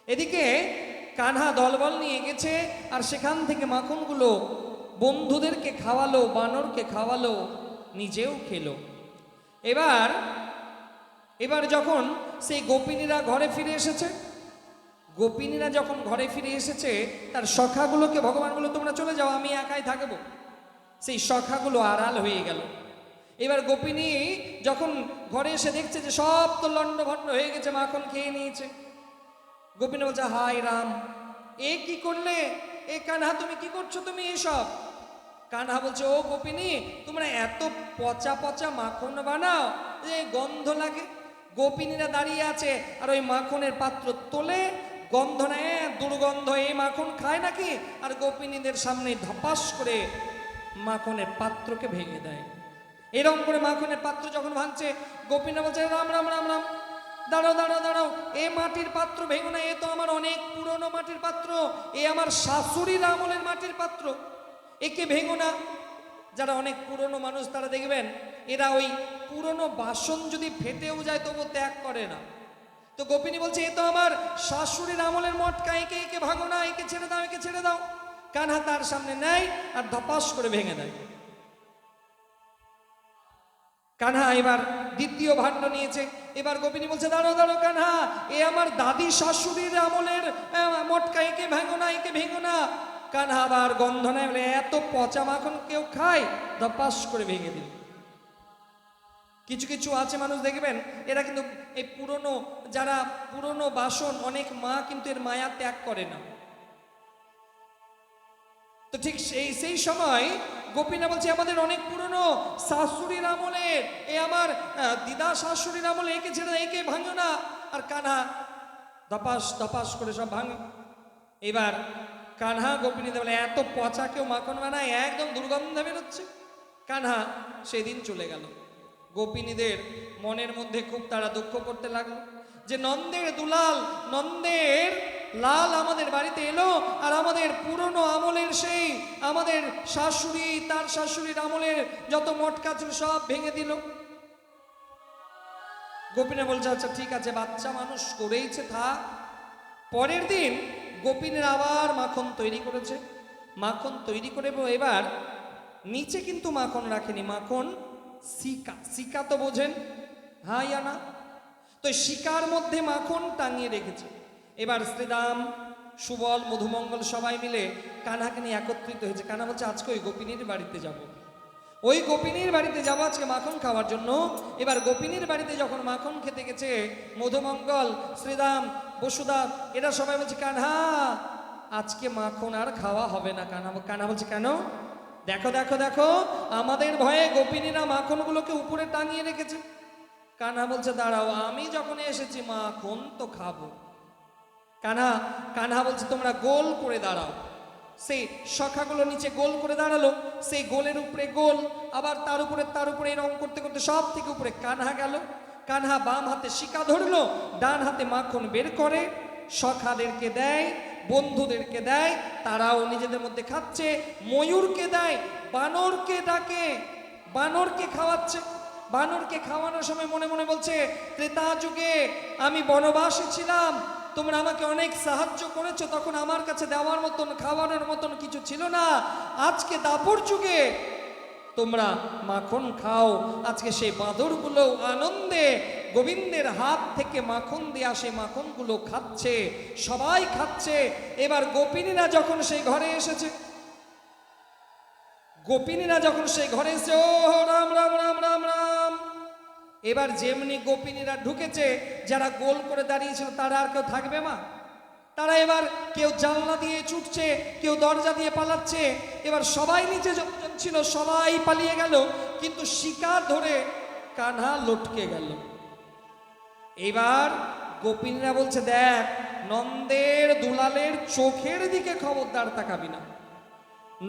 এদিকে কানহা দলবল নিয়ে গেছে, আর সেখান থেকে মাখনগুলো বন্ধুদেরকে খাওয়ালো, বানরকে খাওয়ালো, নিজেও খেলো। এবার যখন সেই গোপিনীরা ঘরে ফিরে এসেছে, গোপিনীরা যখন ঘরে ফিরে এসেছে, তার সখাগুলোকে ভগবান বলল, তোমরা চলে যাও, আমি একাই থাকবো। সেই সখাগুলো আড়াল হয়ে গেল। এবার গোপিনী যখন ঘরে এসে দেখছে যে সব তো লন্ডভন্ড হয়ে গেছে, মাখন খেয়ে নিয়েছে, গোপিনী বলছে, হাই রাম, এ কি করলে? এ কানহা, তুমি কি করছো তুমি এসব? কানহা বলছে, ও গোপিনী, তোমরা এত পচা পচা মাখন বানাও যে গন্ধ লাগে। গোপিনীরা দাঁড়িয়ে আছে আর ওই মাখনের পাত্র তোলে, গন্ধ না, দুর্গন্ধ, এই মাখন খায় নাকি? আর গোপিনীদের সামনে ধপাস করে মাখনের পাত্রকে ভেঙে দেয়। এরকম করে মাখনের পাত্র যখন ভাঙছে, গোপীনা বলছে, রাম রাম রাম রাম, দাঁড়াও দাঁড়াও দাঁড়াও, এ মাটির পাত্র ভেঙো না, এ তো আমার অনেক পুরনো মাটির পাত্র, এ আমার শাশুড়ির আমলের মাটির পাত্র, একে ভেঙো না। যারা অনেক পুরনো মানুষ তারা দেখবেন এরা ওই পুরনো বাসন যদি ফেটেও যায় তবু ত্যাগ করে না। তো গোপিনী বলছে, এ তো আমার শাশুড়ির আমলের মটকা, একে একে ভাঙো না, একে ছেড়ে দাও, একে ছেড়ে দাও। কানহা তার সামনে নেয় আর ধপাস করে ভেঙে দেয়। কানহা এবার দ্বিতীয় ভাণ্ড নিয়েছে। এবার গোপিনী বলছে, দাঁড়ো দাঁড়ো কানহা, এ আমার দাদি শাশুড়ির আমলের মটকা, একে ভেঙো না, একে ভেঙো না। কানহা আবার গন্ধ নেয়, বলে, এত পচা মাখন কেউ খায়? ধপাস করে ভেঙে দিল। কিছু কিছু আছে মানুষ দেখবেন, এরা কিন্তু এই পুরনো, যারা পুরনো বাসন, অনেক মা কিন্তু এর মায়া ত্যাগ করে না। তো ঠিক সেই সময় গোপীনা বলছে আমাদের অনেক পুরনো শাশুড়ির আমলের, এ আমার দিদা শাশুড়ির আমলে, একে ছেড়ে না, একে ভাঙো না। আর কানহা ধপাস ধপাস করে সব ভাঙে। এবার কানহা গোপিনীদের বলে এত পচা কেউ মাখন বানায়, একদম দুর্গন্ধ বেরোচ্ছে। কানহা সেদিন চলে গেল। গোপিনীদের মনের মধ্যে খুব তারা দুঃখ করতে লাগলো যে নন্দের দুলাল, নন্দের লাল আমাদের বাড়িতে এলো, আর আমাদের পুরনো আমলের সেই আমাদের শাশুড়ি, তার শাশুড়ির আমলের যত মটকা ছিল সব ভেঙে দিল। গোপিনা বলছে আচ্ছা ঠিক আছে, বাচ্চা মানুষ করেইছে থাক। পরের দিন গোপিনের আবার মাখন তৈরি করেছে। মাখন তৈরি করে এবার নিচে কিন্তু মাখন রাখেনি, মাখন সিকা, সিকা তো বোঝেন, হ্যাঁ ইয়া না? তো শিকার মধ্যে মাখন টাঙিয়ে রেখেছে। এবার শ্রীরাম, সুবল, মধুমঙ্গল সবাই মিলে কানহাকে নিয়ে একত্রিত হয়েছে। কানহা বলছে আজকে ওই গোপিনীর বাড়িতে যাব, ওই গোপিনীর বাড়িতে যাবো আজকে মাখন খাওয়ার জন্য। এবার গোপিনীর বাড়িতে যখন মাখন খেতে গেছে মধুমঙ্গল, শ্রীরাম, বসুদেব এরা সবাই বলছে কানহা আজকে মাখন আর খাওয়া হবে না। কানহা বলছে কেন? দেখো দেখো দেখো, আমাদের ভয়ে গোপিনীরা মাখনগুলোকে উপরে টাঙিয়ে রেখেছে। কানহা বলছে দাঁড়াও, আমি যখন এসেছি মাখন তো খাবো। কানহা বলছে তোমরা গোল করে দাঁড়াও। সেই শাখাগুলো নিচে গোল করে দাঁড়ালো, সেই গোলের উপরে গোল, আবার তার উপরে রং করতে করতে সব থেকে উপরে কানহা গেল। কানহা বাম হাতে শিকা ধরলো, ডান হাতে মাখন বের করে সখাদেরকে দেয়, বন্ধুদেরকে দেয়, তারাও নিজেদের মধ্যে খাচ্ছে। ময়ূরকে দেয়, বানরকে ডাকে, বানরকে খাওয়াচ্ছে। বানরকে খাওয়ানোর সময় মনে মনে বলছে ত্রেতা যুগে আমি বনবাসে ছিলাম, তোমরা আমাকে অনেক সাহায্য করেছো, তখন আমার কাছে দেওয়ার মতন খাওয়ানোর মতন কিছু ছিল না। আজকে দাপর যুগে তোমরা মাখন খাও। আজকে সেই বাঁদরগুলো আনন্দে গোবিন্দের হাত থেকে মাখন দিয়ে আসে, মাখনগুলো খাচ্ছে, সবাই খাচ্ছে। এবার গোপিনীরা যখন সেই ঘরে এসেছে, গোপিনীরা যখন সেই ঘরে এসে ও রাম রাম রাম রাম রাম, এবার যেমনি গোপিনীরা ঢুকেছে, যারা গোল করে দাঁড়িয়েছিল তারা আর কেউ থাকবে মা? তারা এবার কেউ জানলা দিয়ে ছুটছে, কেউ দরজা দিয়ে পালাচ্ছে। এবার সবাই নিচে যতজন ছিল সবাই পালিয়ে গেল, কিন্তু শিকার ধরে কানহা লটকে গেল। এবার গোপিনীরা বলছে দেখ, নন্দের দুলালের চোখের দিকে খবরদার তাকাবি না।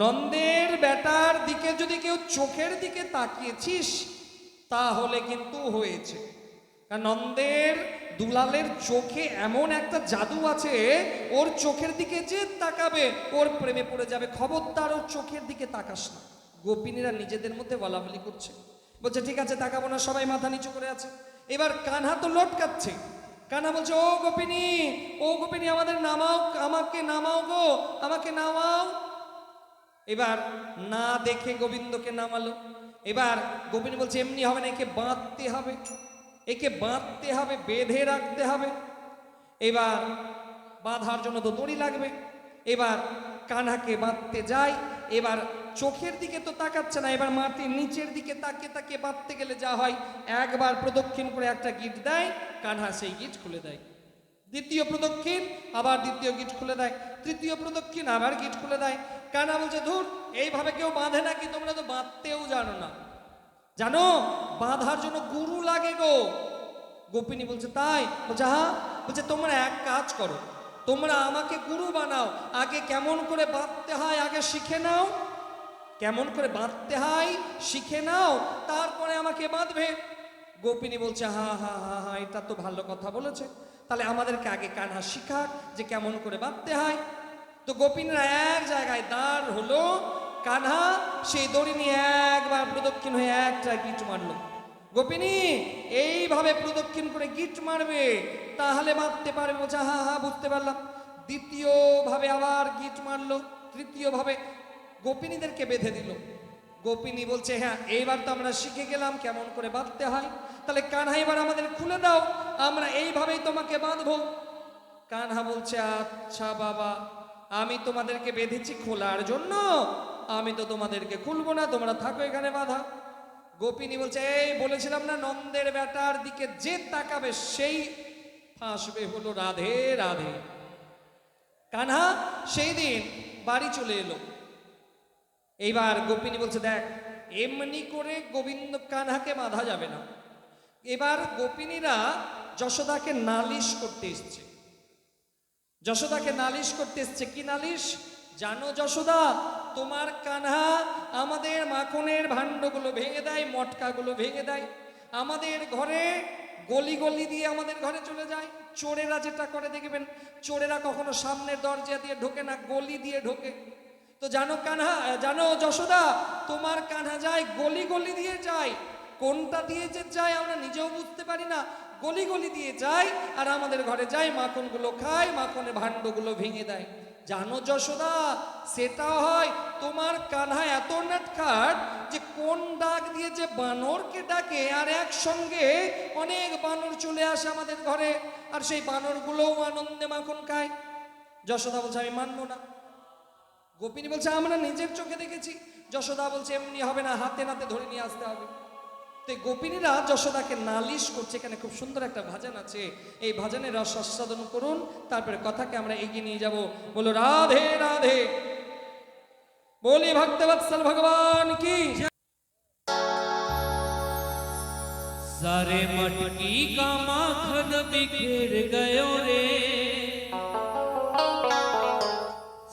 নন্দের বেটার দিকে যদি কেউ চোখের দিকে তাকিয়েছিস তাহলে কিন্তু হয়েছে। কারণ নন্দের দুলালের চোখে এমন একটা জাদু আছে, ওর চোখের দিকে যে তাকাবে ওর প্রেমে পড়ে যাবে, খবরদার ওর চোখের দিকে তাকাস না। গোপিনীরা নিজেদের মধ্যে বলাবলি করছে, বলছে ঠিক আছে তাকাবো না, সবাই মাথা নিচু করে আছে। এবার কানহা তো লটকাচ্ছে। কানহা বলছে ও গোপিনী আমাদের নামাও, আমাকে নামাও গো, আমাকে নামাও। এবার না দেখে গোবিন্দকে নামালো। এবার গোপিনী বলছে এমনি হবে না, একে বাঁধতে হবে, একে বাঁধতে হবে, বেঁধে রাখতে হবে। এবার বাঁধার জন্য তো দড়ি লাগবে। এবার কানহাকে বাঁধতে যায়। এবার চোখের দিকে তো তাকাচ্ছে না, এবার মাটির নিচের দিকে তাকিয়ে তাকিয়ে বাঁধতে গেলে যা হয়, একবার প্রদক্ষিণ করে একটা গিট দেয়, কানহা সেই গিট খুলে দেয়। দ্বিতীয় প্রদক্ষিণ আবার দ্বিতীয় গিট খুলে দেয়, তৃতীয় প্রদক্ষিণ আবার গিট খুলে দেয়। কানহা বলছে ধুর, এইভাবে কেউ বাঁধে নাকি? তোমরা তো বাঁধতেও জানো না, জানো বাঁধার জন্য গুরু লাগে গো। গোপিনী বলছে তাই? বলছে হ্যাঁ। বলছে তোমরা এক কাজ করো, তোমরা আমাকে গুরু বানাও, আগে কেমন করে বাঁধতে হয় আগে শিখে নাও, কেমন করে বাঁধতে হয় শিখে নাও, তারপরে আমাকে বাঁধবে। গোপিনী বলছে হ্যাঁ হ্যাঁ হ্যাঁ হ্যাঁ, এটা তো ভালো কথা বলেছে, তাহলে আমাদেরকে আগে কানহা শিখাক যে কেমন করে বাঁধতে হয়। তো গোপিনীরা এক জায়গায় দাঁড় হলো, কানহা সেই দড়ি নিয়ে একবার প্রদক্ষিণ হয়ে একটা গিট মারলো। গোপিনী এইভাবে প্রদক্ষিণ করে গিট মারবে তাহলে বাঁধতে পারবে। বলছে হ্যাঁ হ্যাঁ বুঝতে পারলাম। দ্বিতীয় ভাবে আবার গিট মারলো, তৃতীয় ভাবে গোপিনীদেরকে বেঁধে দিল। গোপিনী বলছে হ্যাঁ এইবার তো আমরা শিখে গেলাম কেমন করে বাঁধতে হয়, তাহলে কানহা এবার আমাদের খুলে দাও, আমরা এইভাবেই তোমাকে বাঁধবো। কানহা বলছে আচ্ছা বাবা, আমি তোমাদেরকে বেঁধেছি খোলার জন্য, আমি তো তোমাদেরকে খুলবো না, তোমরা থাকো এখানে বাঁধা। গোপিনী বলছে এই বলেছিলাম না, নন্দের বেটার দিকে যে তাকাবে সেই ফাঁসবে, হলো রাধে রাধে। কানহা সেই দিন বাড়ি চলে এলো। এইবার গোপিনী বলছে, দেখ এমনি করে গোবিন্দ কানহাকে বাঁধা যাবে না। এবার গোপিনীরা যশোদাকে নালিশ করতে এসছে। যশোদাকে নালিশ করতে এসছে। কি নালিশ? জানো যশোদা, তোমার কানহা আমাদের মাখনের ভাণ্ডগুলো ভেঙে দেয়, মটকাগুলো ভেঙে দেয়, আমাদের ঘরে গলি গলি দিয়ে আমাদের ঘরে চলে যায়। চোরেরা যেটা করে দেখবেন, চোরেরা কখনো সামনের দরজা দিয়ে ঢোকে না, গলি দিয়ে ঢোকে। তো জানো কানহা, জানো যশোদা, তোমার কানহা যায় গলি গলি দিয়ে যায়। কোনটা দিয়ে যে যায় আমরা নিজেও বুঝতে পারি না, গলি গলি দিয়ে যায় আর আমাদের ঘরে যায়, মাখনগুলো খায়, মাখনের ভাণ্ডগুলো ভেঙে দেয়। জানো যশোদা, সেটা হয় তোমার কানহা এত নাটখাট যে কোন ডাক দিয়ে যে বানরকে ডাকে, আর একসঙ্গে অনেক বানর চলে আসে আমাদের ঘরে, আর সেই বানরগুলোও আনন্দে মাখন খায়। যশোদা বলছে আমি মানবো না। গোপিনী বলছে আমরা নিজের চোখে দেখেছি। যশোদা বলছে এমনি হবে না, হাতে নাতে ধরে নিয়ে আসতে হবে। তো গোপিনীরা যশোদাকে নালিশ করছে। এখানে খুব সুন্দর একটা ভাজন আছে, এই ভাজনের রস আস্বাদন করুন, তারপরে কথাকে আমরা এগিয়ে নিয়ে যাব। বলো রাধে রাধে, বলি ভক্তবৎসল ভগবান কি। सारे मटकी का माखन बिखेर गयो रे,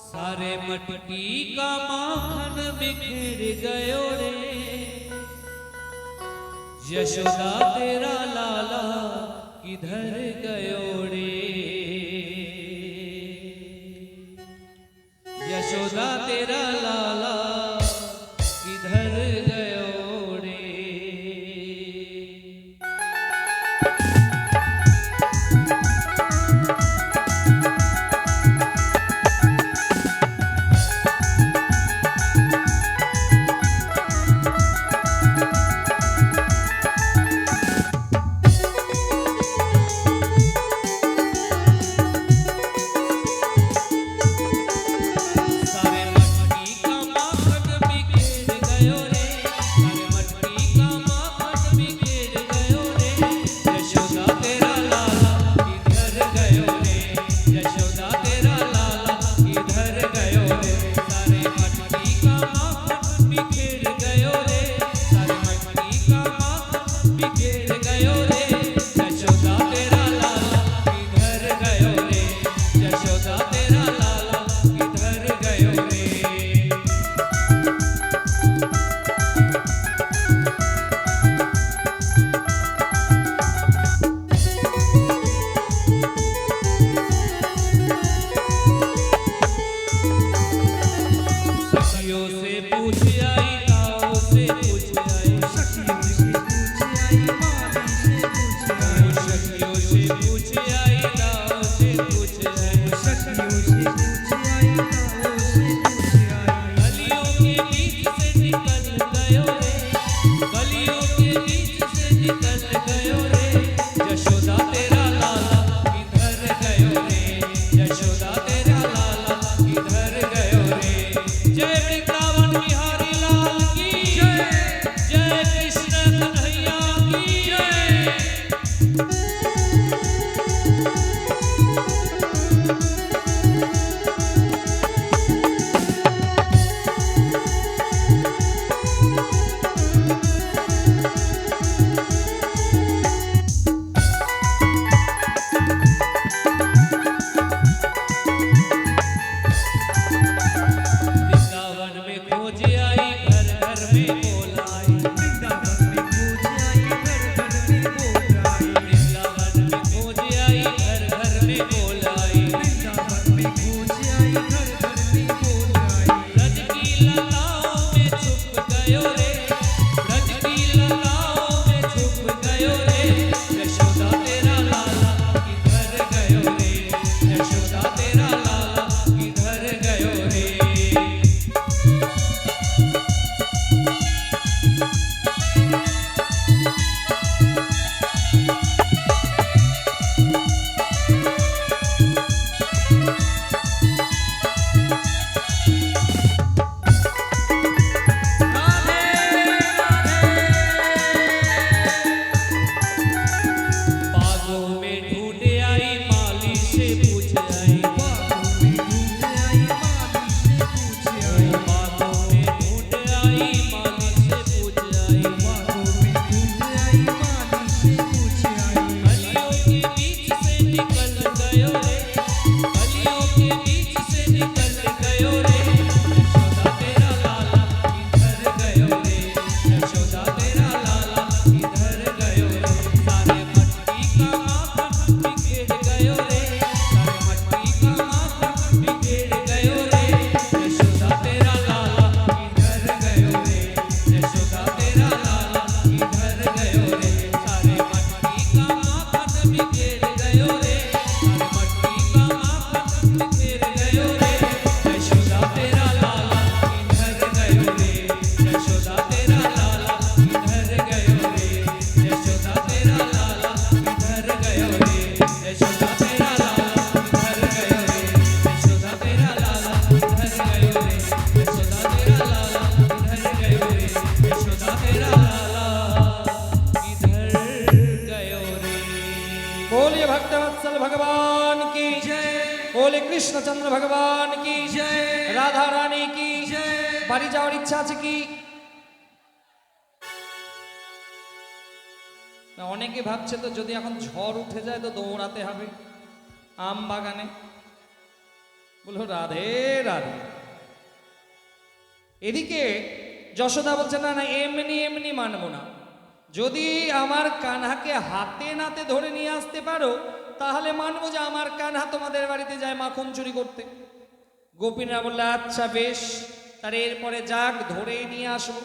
सारे मटकी का माखन बिखेर गयो रे, यशोदा तेरा लाला किधर गयो रे, यशोदा तेरा लाला किधर गयो रे। ভগবান কি জয় বলে কৃষ্ণচন্দ্র ভগবান কি জয় রাধা রানী কি জয় বাড়ি যাওয়ার ইচ্ছা আছে কি না? অনেকে ভাবছে তো যদি এখন ঝড় উঠে যায় তো দৌড়াতে হবে আম বাগানে। বলো রাধে রাধে। এদিকে যশোদা বলছে না না এমনি এমনি মানবো না, যদি আমার কানহাকে হাতে নাতে ধরে নিয়ে আসতে পারো তাহলে মানবো যে আমার কানহা তোমাদের বাড়িতে যায় মাখন চুরি করতে। গোপীরা বললে আচ্ছা বেশ, তার এরপরে যাক ধরে নিয়ে আসবো।